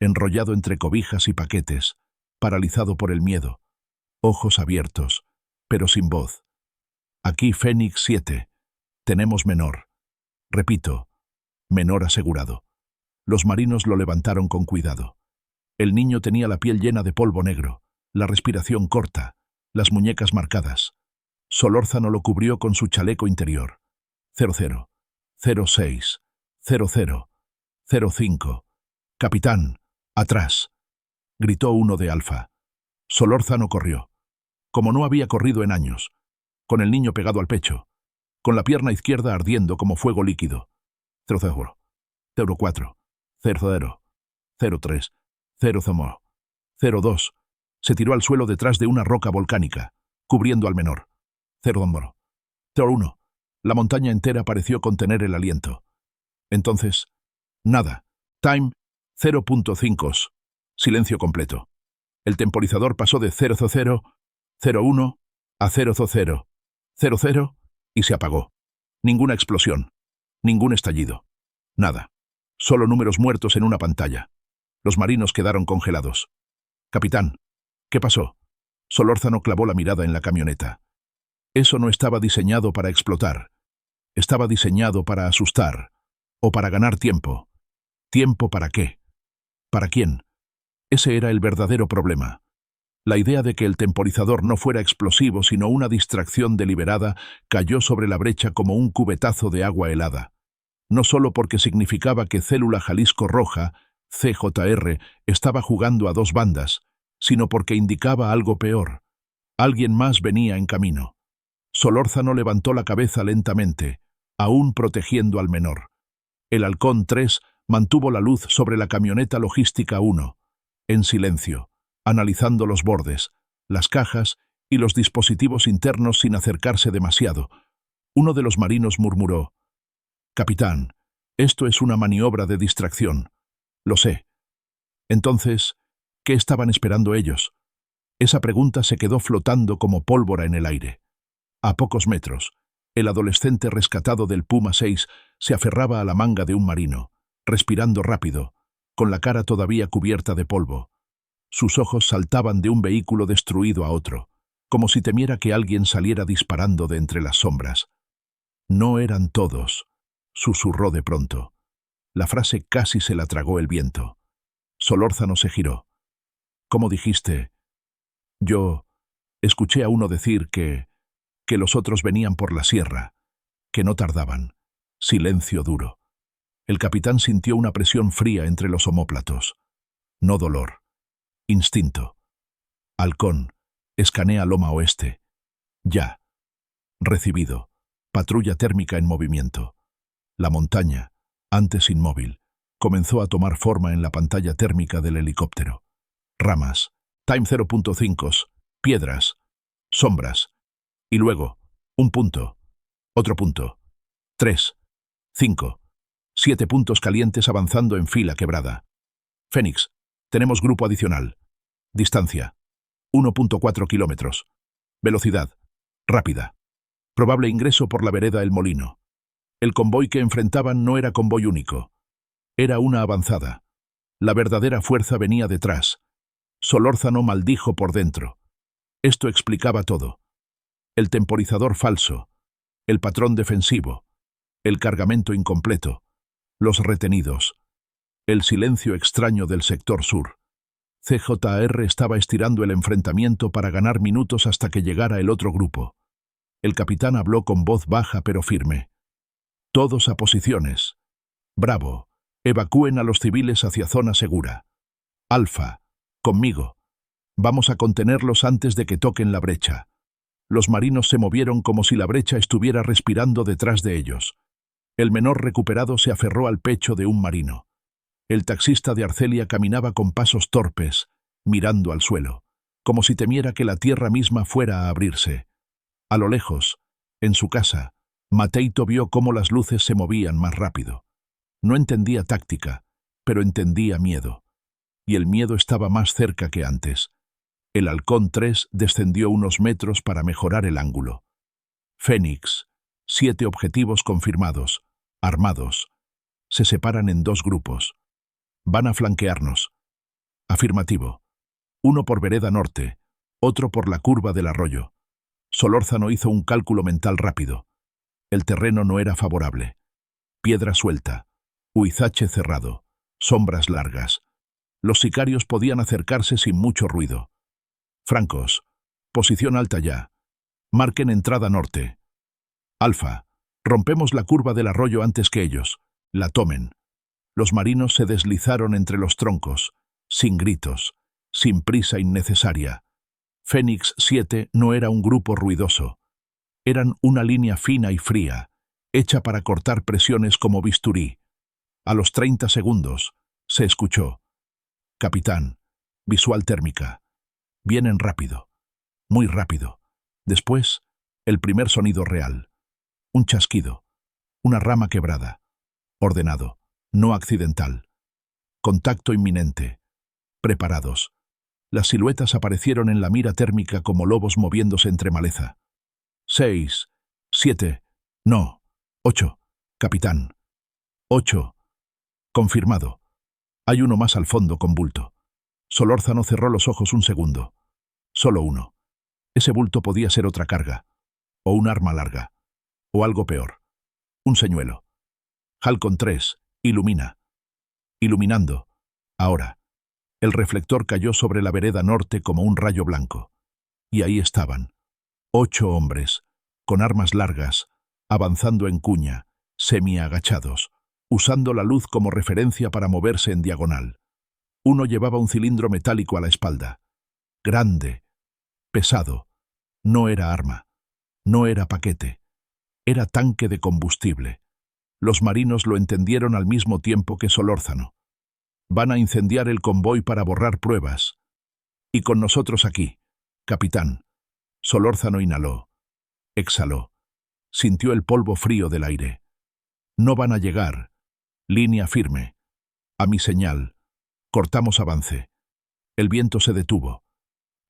Enrollado entre cobijas y paquetes, paralizado por el miedo. Ojos abiertos, pero sin voz. «Aquí Fénix 7. Tenemos menor». Repito, menor asegurado. Los marinos lo levantaron con cuidado. El niño tenía la piel llena de polvo negro, la respiración corta, las muñecas marcadas. Solórzano lo cubrió con su chaleco interior. 00. 06. 00. 05. «Capitán, atrás», gritó uno de Alfa. Solórzano corrió. Como no había corrido en años, con el niño pegado al pecho, con la pierna izquierda ardiendo como fuego líquido. 00. 04. 00. 03. 00. 02. Se tiró al suelo detrás de una roca volcánica, cubriendo al menor. 0-1. La montaña entera pareció contener el aliento. Entonces, nada. Time 0.5. Silencio completo. El temporizador pasó de 000, 01 a 000, 00 y se apagó. Ninguna explosión. Ningún estallido. Nada. Solo números muertos en una pantalla. Los marinos quedaron congelados. Capitán, ¿qué pasó? Solórzano clavó la mirada en la camioneta. Eso no estaba diseñado para explotar. Estaba diseñado para asustar. O para ganar tiempo. ¿Tiempo para qué? ¿Para quién? Ese era el verdadero problema. La idea de que el temporizador no fuera explosivo sino una distracción deliberada cayó sobre la brecha como un cubetazo de agua helada. No solo porque significaba que Célula Jalisco Roja, CJR, estaba jugando a dos bandas, sino porque indicaba algo peor. Alguien más venía en camino. Solórzano levantó la cabeza lentamente, aún protegiendo al menor. El Halcón 3 mantuvo la luz sobre la camioneta logística 1, en silencio, analizando los bordes, las cajas y los dispositivos internos sin acercarse demasiado. Uno de los marinos murmuró: «Capitán, esto es una maniobra de distracción». «Lo sé». Entonces, ¿qué estaban esperando ellos? Esa pregunta se quedó flotando como pólvora en el aire. A pocos metros, el adolescente rescatado del Puma 6 se aferraba a la manga de un marino, respirando rápido, con la cara todavía cubierta de polvo. Sus ojos saltaban de un vehículo destruido a otro, como si temiera que alguien saliera disparando de entre las sombras. «No eran todos», susurró de pronto. La frase casi se la tragó el viento. Solórzano se giró. «¿Cómo dijiste?» «Yo escuché a uno decir que los otros venían por la sierra, que no tardaban». Silencio duro. El capitán sintió una presión fría entre los omóplatos. No dolor. Instinto. Halcón, escanea Loma Oeste. Ya. Recibido. Patrulla térmica en movimiento. La montaña, antes inmóvil, comenzó a tomar forma en la pantalla térmica del helicóptero. Ramas. Time 0.5. Piedras. Sombras. Y luego, un punto. Otro punto. 3. 5. 7 puntos calientes avanzando en fila quebrada. Fénix, tenemos grupo adicional. Distancia: 1.4 kilómetros. Velocidad: rápida. Probable ingreso por la vereda El Molino. El convoy que enfrentaban no era convoy único. Era una avanzada. La verdadera fuerza venía detrás. Solórzano maldijo por dentro. Esto explicaba todo. El temporizador falso. El patrón defensivo. El cargamento incompleto. Los retenidos. El silencio extraño del sector sur. CJR estaba estirando el enfrentamiento para ganar minutos hasta que llegara el otro grupo. El capitán habló con voz baja pero firme. «Todos a posiciones. Bravo, evacúen a los civiles hacia zona segura. Alfa, conmigo. Vamos a contenerlos antes de que toquen la brecha». Los marinos se movieron como si la brecha estuviera respirando detrás de ellos. El menor recuperado se aferró al pecho de un marino. El taxista de Arcelia caminaba con pasos torpes, mirando al suelo, como si temiera que la tierra misma fuera a abrirse. A lo lejos, en su casa, Mateito vio cómo las luces se movían más rápido. No entendía táctica, pero entendía miedo. Y el miedo estaba más cerca que antes. El Halcón 3 descendió unos metros para mejorar el ángulo. Fénix, 7 objetivos confirmados, armados. Se separan en 2 grupos. Van a flanquearnos. Afirmativo. Uno por vereda norte, otro por la curva del arroyo. Solórzano hizo un cálculo mental rápido. El terreno no era favorable. Piedra suelta, huizache cerrado, sombras largas. Los sicarios podían acercarse sin mucho ruido. Francos, posición alta ya. Marquen entrada norte. Alfa, rompemos la curva del arroyo antes que ellos. La tomen. Los marinos se deslizaron entre los troncos, sin gritos, sin prisa innecesaria. Fénix 7 no era un grupo ruidoso. Eran una línea fina y fría, hecha para cortar presiones como bisturí. A los 30 segundos, se escuchó: «Capitán, visual térmica. Vienen rápido, muy rápido. Después, el primer sonido real. Un chasquido, una rama quebrada. Ordenado, no accidental. Contacto inminente. Preparados. Las siluetas aparecieron en la mira térmica como lobos moviéndose entre maleza. 6, 7, no, 8, capitán. 8. Confirmado. Hay uno más al fondo con bulto. Solórzano cerró los ojos un segundo. Solo uno. Ese bulto podía ser otra carga, o un arma larga, o algo peor. Un señuelo. Halcon 3, ilumina. Iluminando. Ahora. El reflector cayó sobre la vereda norte como un rayo blanco. Y ahí estaban. 8 hombres, con armas largas, avanzando en cuña, semi-agachados, usando la luz como referencia para moverse en diagonal. Uno llevaba un cilindro metálico a la espalda. Grande, pesado. No era arma, no era paquete, era tanque de combustible. Los marinos lo entendieron al mismo tiempo que Solórzano. Van a incendiar el convoy para borrar pruebas. Y con nosotros aquí, capitán. Solórzano inhaló, exhaló, sintió el polvo frío del aire. No van a llegar. Línea firme. A mi señal. Cortamos avance. El viento se detuvo.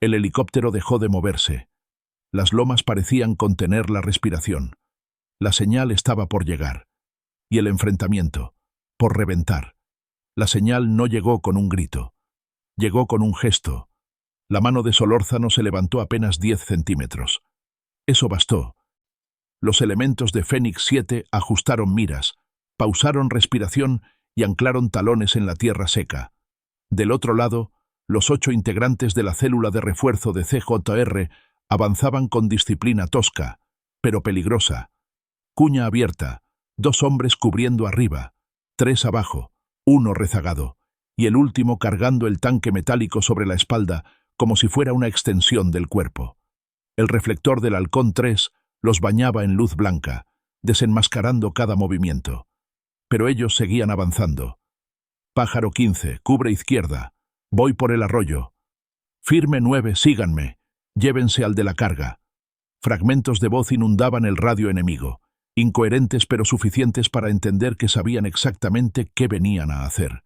El helicóptero dejó de moverse. Las lomas parecían contener la respiración. La señal estaba por llegar. Y el enfrentamiento, por reventar. La señal no llegó con un grito. Llegó con un gesto. La mano de Solórzano se levantó apenas 10 centímetros. Eso bastó. Los elementos de Fénix 7 ajustaron miras, pausaron respiración y anclaron talones en la tierra seca. Del otro lado, los 8 integrantes de la célula de refuerzo de CJR avanzaban con disciplina tosca, pero peligrosa. Cuña abierta, 2 hombres cubriendo arriba, 3 abajo, 1 rezagado, y el último cargando el tanque metálico sobre la espalda como si fuera una extensión del cuerpo. El reflector del Halcón 3 los bañaba en luz blanca, desenmascarando cada movimiento. Pero ellos seguían avanzando. Pájaro 15, cubre izquierda. Voy por el arroyo. Firme 9, síganme. Llévense al de la carga. Fragmentos de voz inundaban el radio enemigo, incoherentes pero suficientes para entender que sabían exactamente qué venían a hacer.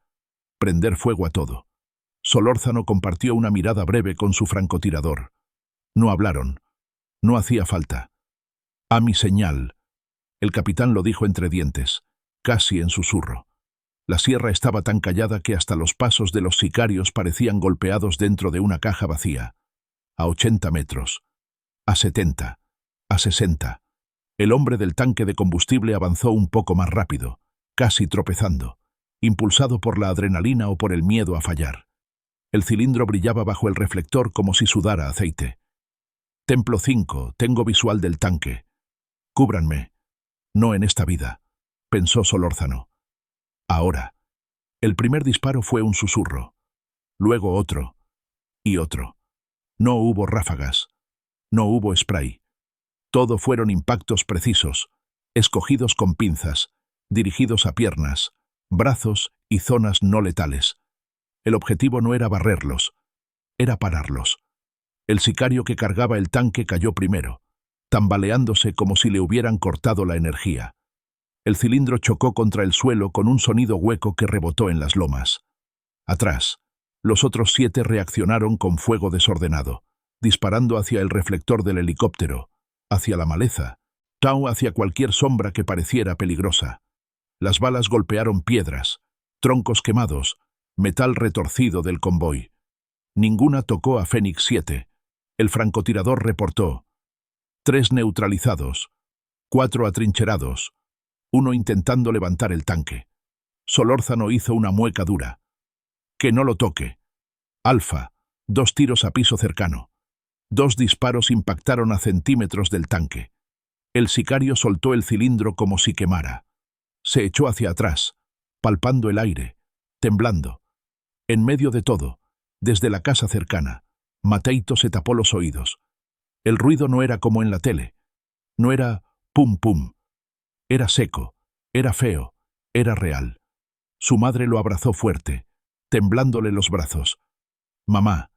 Prender fuego a todo. Solórzano compartió una mirada breve con su francotirador. No hablaron. No hacía falta. A mi señal. El capitán lo dijo entre dientes, casi en susurro. La sierra estaba tan callada que hasta los pasos de los sicarios parecían golpeados dentro de una caja vacía. A 80 metros. A 70. A 60. El hombre del tanque de combustible avanzó un poco más rápido, casi tropezando, impulsado por la adrenalina o por el miedo a fallar. El cilindro brillaba bajo el reflector como si sudara aceite. Templo 5, tengo visual del tanque. Cúbranme. No en esta vida, pensó Solórzano. Ahora. El primer disparo fue un susurro. Luego otro. Y otro. No hubo ráfagas. No hubo spray. Todo fueron impactos precisos, escogidos con pinzas, dirigidos a piernas, brazos y zonas no letales. El objetivo no era barrerlos, era pararlos. El sicario que cargaba el tanque cayó primero, tambaleándose como si le hubieran cortado la energía. El cilindro chocó contra el suelo con un sonido hueco que rebotó en las lomas. Atrás, los otros 7 reaccionaron con fuego desordenado, disparando hacia el reflector del helicóptero, hacia la maleza, hacia cualquier sombra que pareciera peligrosa. Las balas golpearon piedras, troncos quemados, metal retorcido del convoy. Ninguna tocó a Fénix 7. El francotirador reportó: 3 neutralizados, 4 atrincherados, 1 intentando levantar el tanque. Solórzano hizo una mueca dura. Que no lo toque. Alfa, 2 tiros a piso cercano. 2 disparos impactaron a centímetros del tanque. El sicario soltó el cilindro como si quemara. Se echó hacia atrás, palpando el aire, temblando. En medio de todo, desde la casa cercana, Mateito se tapó los oídos. El ruido no era como en la tele. No era pum pum. Era seco, era feo, era real. Su madre lo abrazó fuerte, temblándole los brazos. Mamá,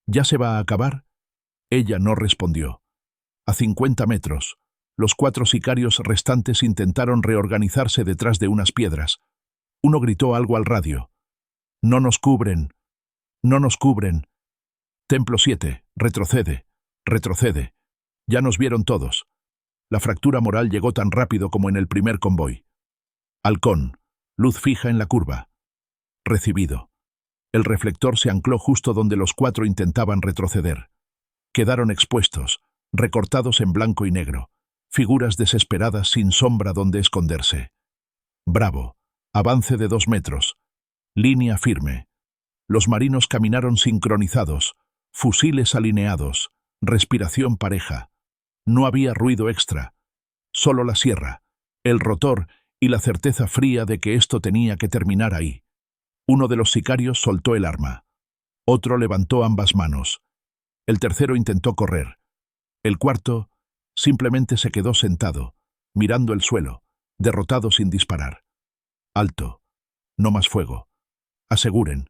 ¿Ya se va a acabar? Ella no respondió. A 50 metros, los 4 sicarios restantes intentaron reorganizarse detrás de unas piedras. Uno gritó algo al radio. «No nos cubren, no nos cubren. Templo 7, retrocede, retrocede. Ya nos vieron todos». La fractura moral llegó tan rápido como en el primer convoy. Halcón, luz fija en la curva. Recibido. El reflector se ancló justo donde los 4 intentaban retroceder. Quedaron expuestos, recortados en blanco y negro, figuras desesperadas sin sombra donde esconderse. Bravo, avance de 2 metros. Línea firme. Los marinos caminaron sincronizados, fusiles alineados, respiración pareja. No había ruido extra, solo la sierra, el rotor y la certeza fría de que esto tenía que terminar ahí. Uno de los sicarios soltó el arma. Otro levantó ambas manos. El tercero intentó correr. El cuarto simplemente se quedó sentado, mirando el suelo, derrotado sin disparar. Alto. No más fuego. Aseguren.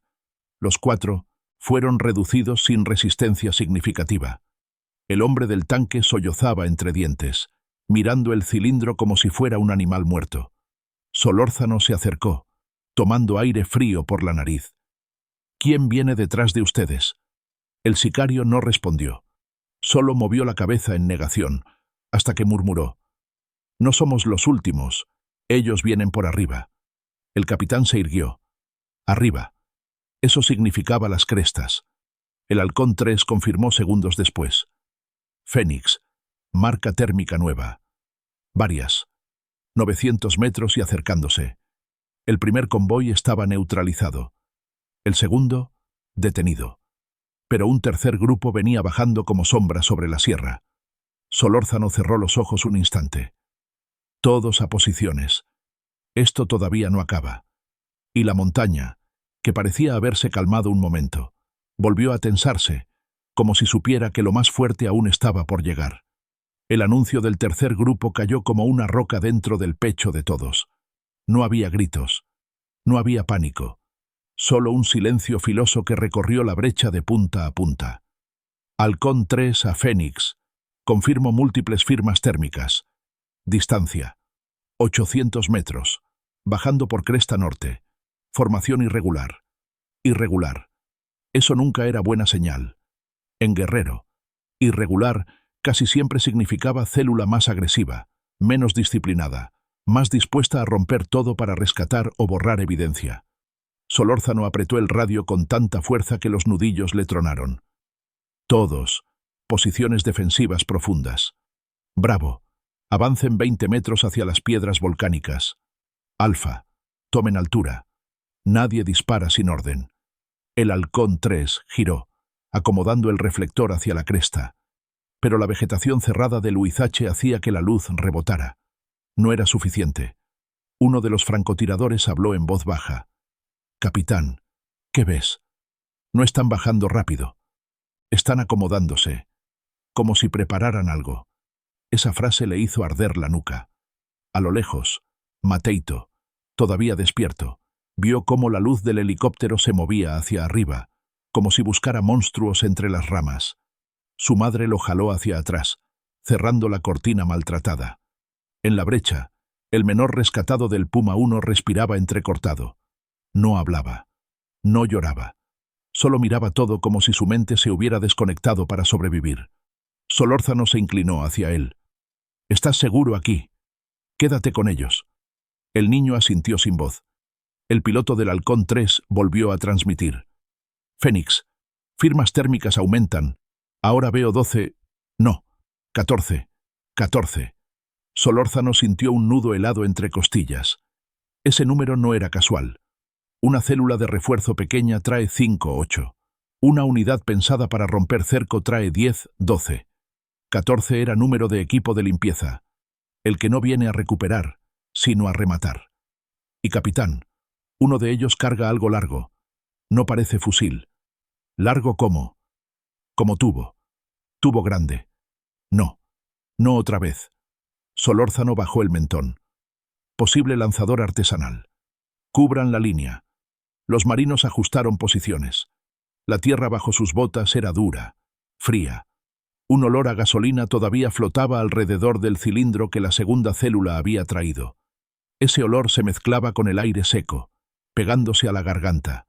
Los 4 fueron reducidos sin resistencia significativa. El hombre del tanque sollozaba entre dientes, mirando el cilindro como si fuera un animal muerto. Solórzano se acercó, tomando aire frío por la nariz. «¿Quién viene detrás de ustedes?» El sicario no respondió. Solo movió la cabeza en negación, hasta que murmuró. «No somos los últimos. Ellos vienen por arriba». El capitán se irguió. «Arriba». Eso significaba las crestas. El Halcón 3 confirmó segundos después. «Fénix, marca térmica nueva. Varias. 900 metros y acercándose». El primer convoy estaba neutralizado. El segundo, detenido. Pero un tercer grupo venía bajando como sombra sobre la sierra. Solórzano cerró los ojos un instante. Todos a posiciones. Esto todavía no acaba. Y la montaña, que parecía haberse calmado un momento, volvió a tensarse, como si supiera que lo más fuerte aún estaba por llegar. El anuncio del tercer grupo cayó como una roca dentro del pecho de todos. No había gritos, no había pánico, solo un silencio filoso que recorrió la brecha de punta a punta. Halcón 3 a Fénix. Confirmo múltiples firmas térmicas. Distancia. 800 metros. Bajando por cresta norte. Formación irregular. Irregular. Eso nunca era buena señal. En Guerrero, irregular casi siempre significaba célula más agresiva, menos disciplinada, más dispuesta a romper todo para rescatar o borrar evidencia. Solórzano apretó el radio con tanta fuerza que los nudillos le tronaron. Todos. Posiciones defensivas profundas. Bravo. Avancen 20 metros hacia las piedras volcánicas. Alfa. Tomen altura. Nadie dispara sin orden. El Halcón 3 giró, acomodando el reflector hacia la cresta. Pero la vegetación cerrada del Huizache hacía que la luz rebotara. No era suficiente. Uno de los francotiradores habló en voz baja. «Capitán, ¿qué ves? No están bajando rápido. Están acomodándose, como si prepararan algo». Esa frase le hizo arder la nuca. A lo lejos, Mateito, todavía despierto, vio cómo la luz del helicóptero se movía hacia arriba, como si buscara monstruos entre las ramas. Su madre lo jaló hacia atrás, cerrando la cortina maltratada. En la brecha, el menor rescatado del Puma 1 respiraba entrecortado. No hablaba. No lloraba. Solo miraba todo como si su mente se hubiera desconectado para sobrevivir. Solórzano se inclinó hacia él. «¿Estás seguro aquí? Quédate con ellos». El niño asintió sin voz. El piloto del Halcón 3 volvió a transmitir. «Fénix, firmas térmicas aumentan. Ahora veo 12... No, 14. 14». Solórzano sintió un nudo helado entre costillas. Ese número no era casual. Una célula de refuerzo pequeña trae 5 8. Una unidad pensada para romper cerco trae 10 12. 14 era número de equipo de limpieza. El que no viene a recuperar, sino a rematar. Y capitán, uno de ellos carga algo largo. No parece fusil. ¿Largo cómo? Como tubo. Tubo grande. No. No otra vez. Solórzano bajó el mentón. Posible lanzador artesanal. Cubran la línea. Los marinos ajustaron posiciones. La tierra bajo sus botas era dura, fría. Un olor a gasolina todavía flotaba alrededor del cilindro que la segunda célula había traído. Ese olor se mezclaba con el aire seco, pegándose a la garganta.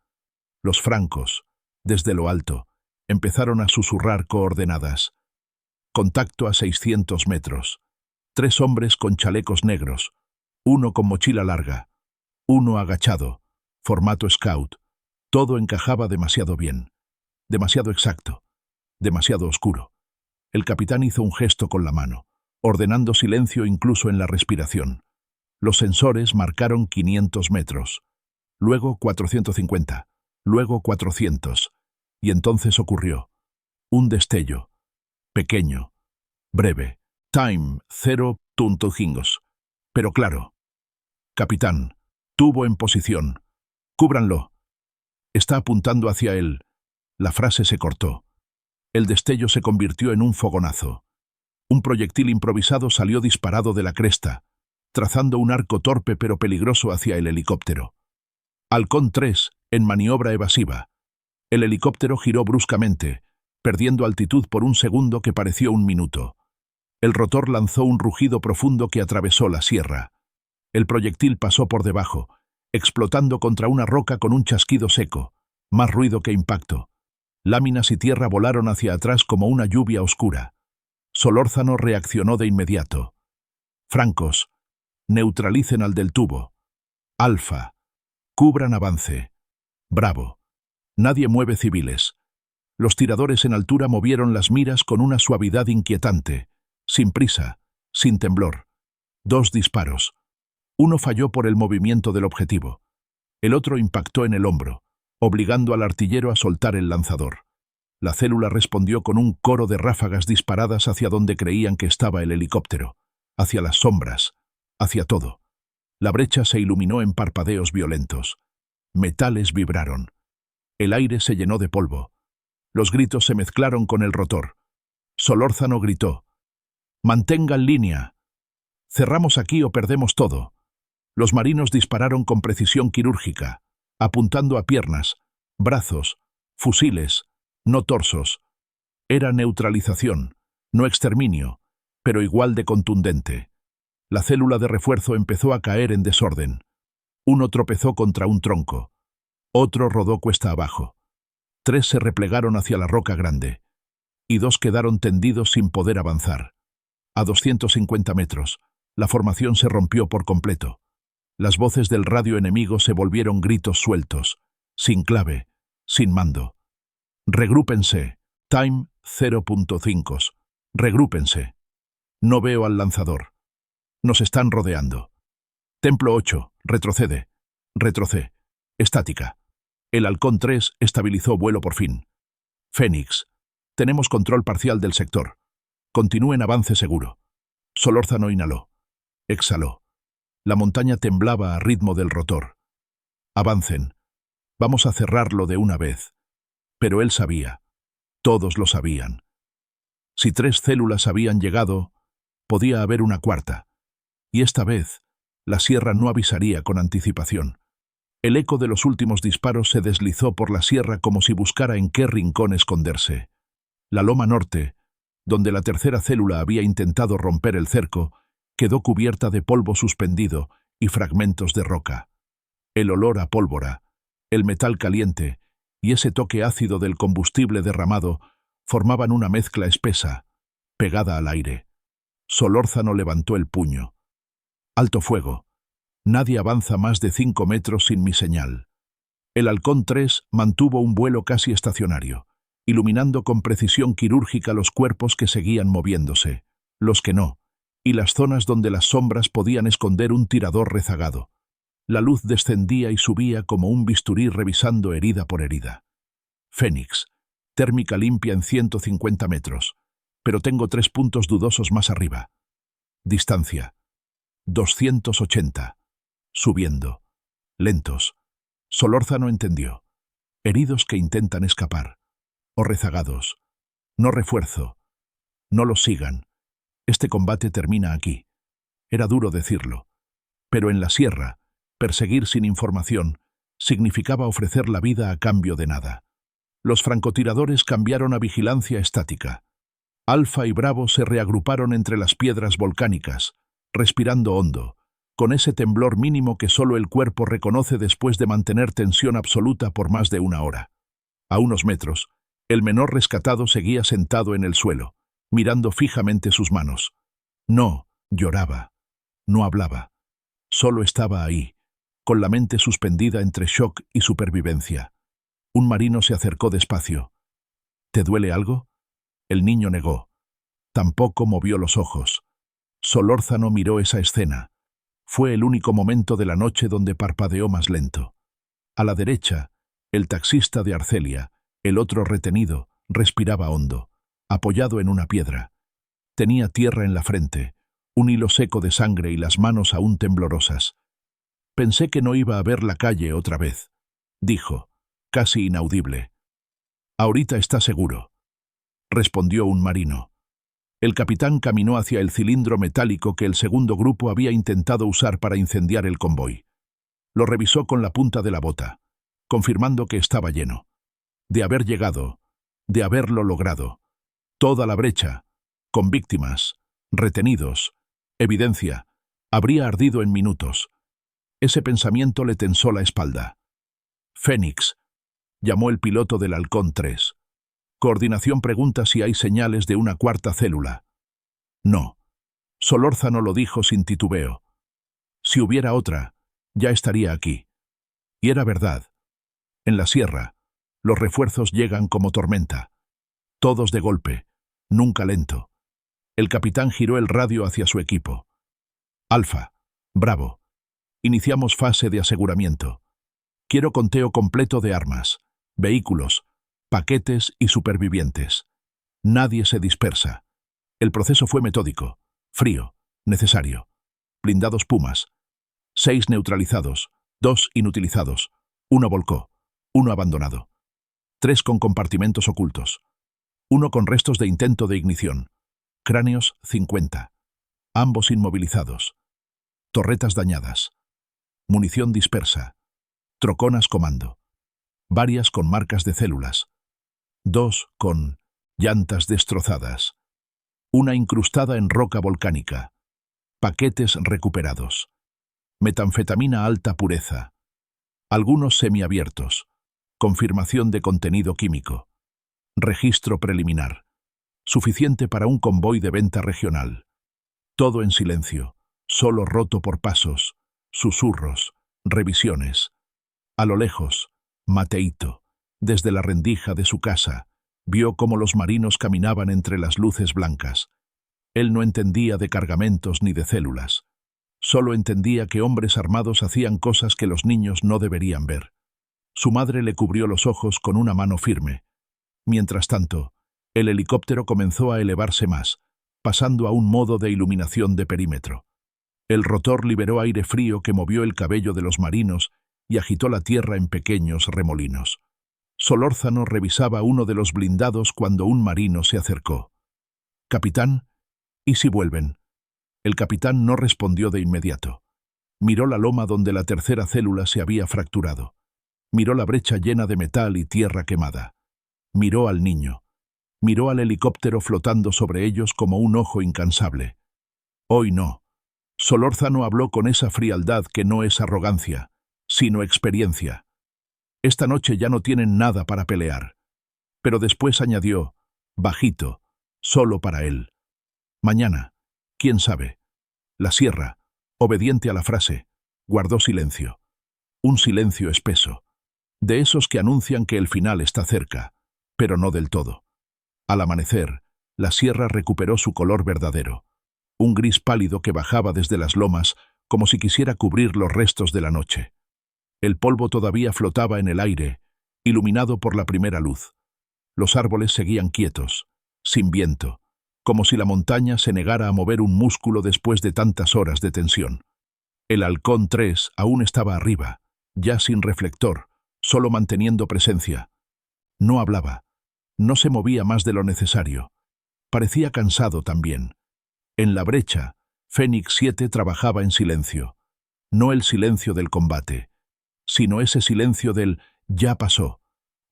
Los francos, desde lo alto, empezaron a susurrar coordenadas. Contacto a 600 metros. 3 hombres con chalecos negros, uno con mochila larga, uno agachado, formato scout. Todo encajaba demasiado bien, demasiado exacto, demasiado oscuro. El capitán hizo un gesto con la mano, ordenando silencio incluso en la respiración. Los sensores marcaron 500 metros, luego 450, luego 400, y entonces ocurrió. Un destello, pequeño, breve, time 0.5. Pero claro. Capitán, tubo en posición. Cúbranlo. Está apuntando hacia él. La frase se cortó. El destello se convirtió en un fogonazo. Un proyectil improvisado salió disparado de la cresta, trazando un arco torpe pero peligroso hacia el helicóptero. Halcón 3, en maniobra evasiva. El helicóptero giró bruscamente, perdiendo altitud por un segundo que pareció un minuto. El rotor lanzó un rugido profundo que atravesó la sierra. El proyectil pasó por debajo, explotando contra una roca con un chasquido seco, más ruido que impacto. Láminas y tierra volaron hacia atrás como una lluvia oscura. Solórzano reaccionó de inmediato. Francos, neutralicen al del tubo. Alfa, cubran avance. Bravo. Nadie mueve civiles. Los tiradores en altura movieron las miras con una suavidad inquietante, sin prisa, sin temblor. 2 disparos. Uno falló por el movimiento del objetivo. El otro impactó en el hombro, obligando al artillero a soltar el lanzador. La célula respondió con un coro de ráfagas disparadas hacia donde creían que estaba el helicóptero, hacia las sombras, hacia todo. La brecha se iluminó en parpadeos violentos. Metales vibraron. El aire se llenó de polvo. Los gritos se mezclaron con el rotor. Solórzano gritó: «¡Mantengan línea! Cerramos aquí o perdemos todo». Los marinos dispararon con precisión quirúrgica, apuntando a piernas, brazos, fusiles, no torsos. Era neutralización, no exterminio, pero igual de contundente. La célula de refuerzo empezó a caer en desorden. Uno tropezó contra un tronco. Otro rodó cuesta abajo. 3 se replegaron hacia la roca grande. Y 2 quedaron tendidos sin poder avanzar. A 250 metros, la formación se rompió por completo. Las voces del radio enemigo se volvieron gritos sueltos, sin clave, sin mando. «Regrúpense. Time 0.5. Regrúpense. No veo al lanzador. Nos están rodeando. Templo 8. Retrocede. Retrocede. Estática. El Halcón 3 estabilizó vuelo por fin. Fénix. Tenemos control parcial del sector. Continúen avance seguro». Solórzano inhaló. Exhaló. La montaña temblaba a ritmo del rotor. «Avancen. Vamos a cerrarlo de una vez». Pero él sabía. Todos lo sabían. Si 3 células habían llegado, podía haber una cuarta. Y esta vez, la sierra no avisaría con anticipación. El eco de los últimos disparos se deslizó por la sierra como si buscara en qué rincón esconderse. La loma norte, donde la tercera célula había intentado romper el cerco, quedó cubierta de polvo suspendido y fragmentos de roca. El olor a pólvora, el metal caliente y ese toque ácido del combustible derramado formaban una mezcla espesa, pegada al aire. Solórzano levantó el puño. «Alto fuego. Nadie avanza más de 5 metros sin mi señal». El Halcón 3 mantuvo un vuelo casi estacionario, iluminando con precisión quirúrgica los cuerpos que seguían moviéndose, los que no, y las zonas donde las sombras podían esconder un tirador rezagado. La luz descendía y subía como un bisturí revisando herida por herida. «Fénix. Térmica limpia en 150 metros, pero tengo 3 puntos dudosos más arriba. Distancia. 280. Subiendo. Lentos». Solórzano entendió. Heridos que intentan escapar. O rezagados. No refuerzo. No los sigan. Este combate termina aquí. Era duro decirlo. Pero en la sierra, perseguir sin información significaba ofrecer la vida a cambio de nada. Los francotiradores cambiaron a vigilancia estática. Alfa y Bravo se reagruparon entre las piedras volcánicas, respirando hondo, con ese temblor mínimo que solo el cuerpo reconoce después de mantener tensión absoluta por más de una hora. A unos metros, el menor rescatado seguía sentado en el suelo, mirando fijamente sus manos. No lloraba, no hablaba, solo estaba ahí, con la mente suspendida entre shock y supervivencia. Un marino se acercó despacio. ¿Te duele algo? El niño negó. Tampoco movió los ojos. Solórzano miró esa escena. Fue el único momento de la noche donde parpadeó más lento. A la derecha, el taxista de Arcelia, el otro retenido, respiraba hondo, apoyado en una piedra. Tenía tierra en la frente, un hilo seco de sangre y las manos aún temblorosas. Pensé que no iba a ver la calle otra vez, dijo, casi inaudible. Ahorita está seguro, respondió un marino. El capitán caminó hacia el cilindro metálico que el segundo grupo había intentado usar para incendiar el convoy. Lo revisó con la punta de la bota, confirmando que estaba lleno. De haber llegado, de haberlo logrado. Toda la brecha, con víctimas, retenidos, evidencia, habría ardido en minutos. Ese pensamiento le tensó la espalda. Fénix, llamó el piloto del Halcón 3. Coordinación pregunta si hay señales de una cuarta célula. No. Solórzano lo dijo sin titubeo. Si hubiera otra, ya estaría aquí. Y era verdad. En la sierra, los refuerzos llegan como tormenta. Todos de golpe, nunca lento. El capitán giró el radio hacia su equipo. Alfa, Bravo. Iniciamos fase de aseguramiento. Quiero conteo completo de armas, vehículos, paquetes y supervivientes. Nadie se dispersa. El proceso fue metódico, frío, necesario. Blindados Pumas. 6 neutralizados, 2 inutilizados, 1 volcó, 1 abandonado. 3 con compartimentos ocultos. 1 con restos de intento de ignición. Cráneos 50. Ambos inmovilizados. Torretas dañadas. Munición dispersa. Troconas comando. Varias con marcas de células. 2 con llantas destrozadas. 1 incrustada en roca volcánica. Paquetes recuperados. Metanfetamina alta pureza. Algunos semiabiertos. Confirmación de contenido químico. Registro preliminar. Suficiente para un convoy de venta regional. Todo en silencio, solo roto por pasos, susurros, revisiones. A lo lejos, Mateito, desde la rendija de su casa, vio cómo los marinos caminaban entre las luces blancas. Él no entendía de cargamentos ni de células. Solo entendía que hombres armados hacían cosas que los niños no deberían ver. Su madre le cubrió los ojos con una mano firme. Mientras tanto, el helicóptero comenzó a elevarse más, pasando a un modo de iluminación de perímetro. El rotor liberó aire frío que movió el cabello de los marinos y agitó la tierra en pequeños remolinos. Solórzano revisaba uno de los blindados cuando un marino se acercó. «Capitán, ¿y si vuelven?» El capitán no respondió de inmediato. Miró la loma donde la tercera célula se había fracturado. Miró la brecha llena de metal y tierra quemada. Miró al niño. Miró al helicóptero flotando sobre ellos como un ojo incansable. Hoy no. Solórzano habló con esa frialdad que no es arrogancia, sino experiencia. Esta noche ya no tienen nada para pelear. Pero después añadió, bajito, solo para él. Mañana, quién sabe. La sierra, obediente a la frase, guardó silencio. Un silencio espeso. De esos que anuncian que el final está cerca, pero no del todo. Al amanecer, la sierra recuperó su color verdadero, un gris pálido que bajaba desde las lomas como si quisiera cubrir los restos de la noche. El polvo todavía flotaba en el aire, iluminado por la primera luz. Los árboles seguían quietos, sin viento, como si la montaña se negara a mover un músculo después de tantas horas de tensión. El Halcón 3 aún estaba arriba, ya sin reflector, solo manteniendo presencia. No hablaba. No se movía más de lo necesario. Parecía cansado también. En la brecha, Fénix 7 trabajaba en silencio. No el silencio del combate, sino ese silencio del «ya pasó»,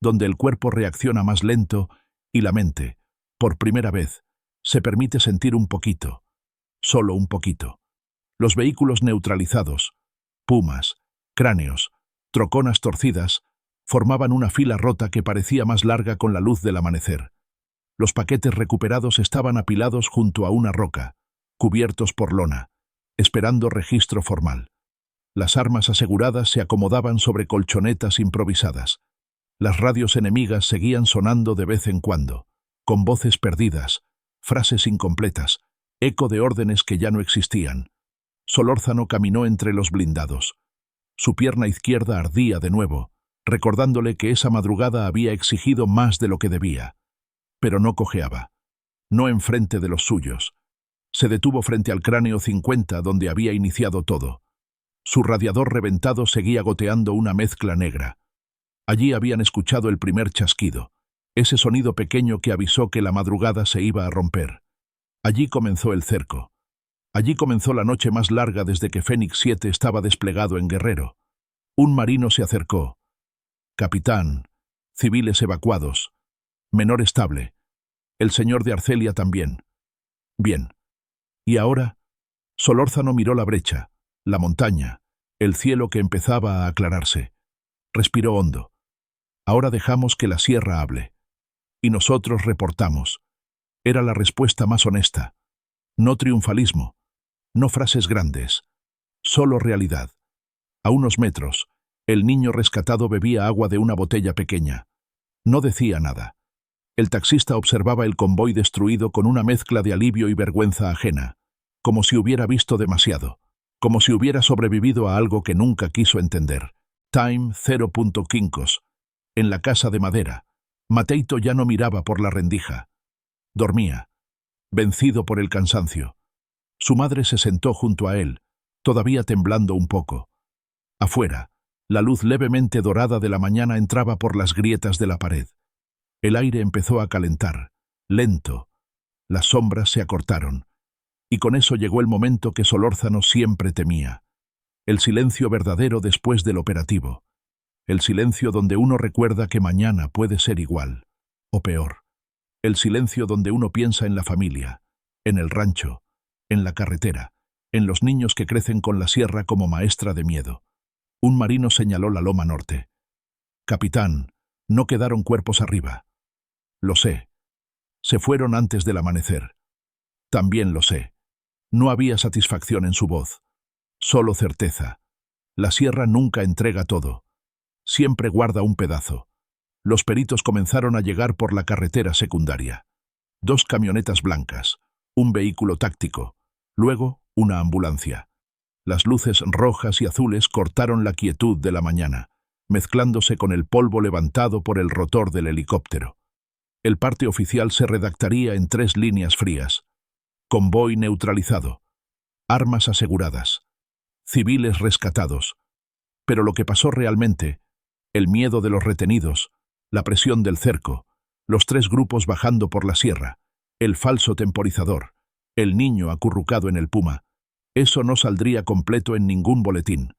donde el cuerpo reacciona más lento y la mente, por primera vez, se permite sentir un poquito, solo un poquito. Los vehículos neutralizados, pumas, cráneos, troconas torcidas, formaban una fila rota que parecía más larga con la luz del amanecer. Los paquetes recuperados estaban apilados junto a una roca, cubiertos por lona, esperando registro formal. Las armas aseguradas se acomodaban sobre colchonetas improvisadas. Las radios enemigas seguían sonando de vez en cuando, con voces perdidas, frases incompletas, eco de órdenes que ya no existían. Solórzano caminó entre los blindados. Su pierna izquierda ardía de nuevo, recordándole que esa madrugada había exigido más de lo que debía. Pero no cojeaba, no enfrente de los suyos. Se detuvo frente al cráneo 50 donde había iniciado todo. Su radiador reventado seguía goteando una mezcla negra. Allí habían escuchado el primer chasquido, ese sonido pequeño que avisó que la madrugada se iba a romper. Allí comenzó el cerco. Allí comenzó la noche más larga desde que Fénix 7 estaba desplegado en Guerrero. Un marino se acercó. Capitán, civiles evacuados, menor estable, el señor de Arcelia también. Bien. ¿Y ahora? Solórzano miró la brecha, la montaña, el cielo que empezaba a aclararse. Respiró hondo. Ahora dejamos que la sierra hable. Y nosotros reportamos. Era la respuesta más honesta. No triunfalismo, no frases grandes, solo realidad. A unos metros, el niño rescatado bebía agua de una botella pequeña. No decía nada. El taxista observaba el convoy destruido con una mezcla de alivio y vergüenza ajena, como si hubiera visto demasiado, como si hubiera sobrevivido a algo que nunca quiso entender. Time 0.5. En la casa de madera, Mateito ya no miraba por la rendija. Dormía, vencido por el cansancio. Su madre se sentó junto a él, todavía temblando un poco. Afuera, la luz levemente dorada de la mañana entraba por las grietas de la pared. El aire empezó a calentar, lento. Las sombras se acortaron. Y con eso llegó el momento que Solórzano siempre temía. El silencio verdadero después del operativo. El silencio donde uno recuerda que mañana puede ser igual, o peor. El silencio donde uno piensa en la familia, en el rancho, en la carretera, en los niños que crecen con la sierra como maestra de miedo. Un marino señaló la loma norte. Capitán, no quedaron cuerpos arriba. Lo sé. Se fueron antes del amanecer. También lo sé. No había satisfacción en su voz. Solo certeza. La sierra nunca entrega todo. Siempre guarda un pedazo. Los peritos comenzaron a llegar por la carretera secundaria. 2 camionetas blancas, un vehículo táctico, luego una ambulancia. Las luces rojas y azules cortaron la quietud de la mañana, mezclándose con el polvo levantado por el rotor del helicóptero. El parte oficial se redactaría en 3 líneas frías. Convoy neutralizado. Armas aseguradas. Civiles rescatados. Pero lo que pasó realmente, el miedo de los retenidos, la presión del cerco, los 3 grupos bajando por la sierra, el falso temporizador, el niño acurrucado en el puma, eso no saldría completo en ningún boletín.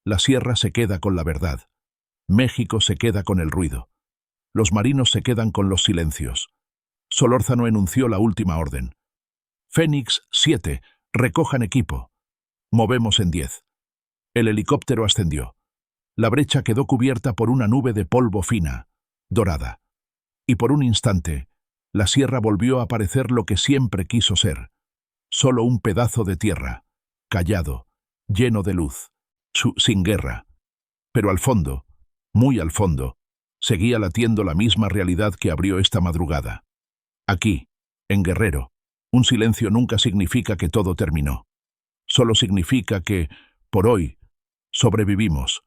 La sierra se queda con la verdad. México se queda con el ruido. Los marinos se quedan con los silencios. Solórzano enunció la última orden. Fénix 7, recojan equipo. Movemos en 10. El helicóptero ascendió. La brecha quedó cubierta por una nube de polvo fina, dorada. Y por un instante, la sierra volvió a parecer lo que siempre quiso ser. Solo un pedazo de tierra, callado, lleno de luz, sin guerra. Pero al fondo, muy al fondo, seguía latiendo la misma realidad que abrió esta madrugada. Aquí, en Guerrero, un silencio nunca significa que todo terminó. Solo significa que, por hoy, sobrevivimos.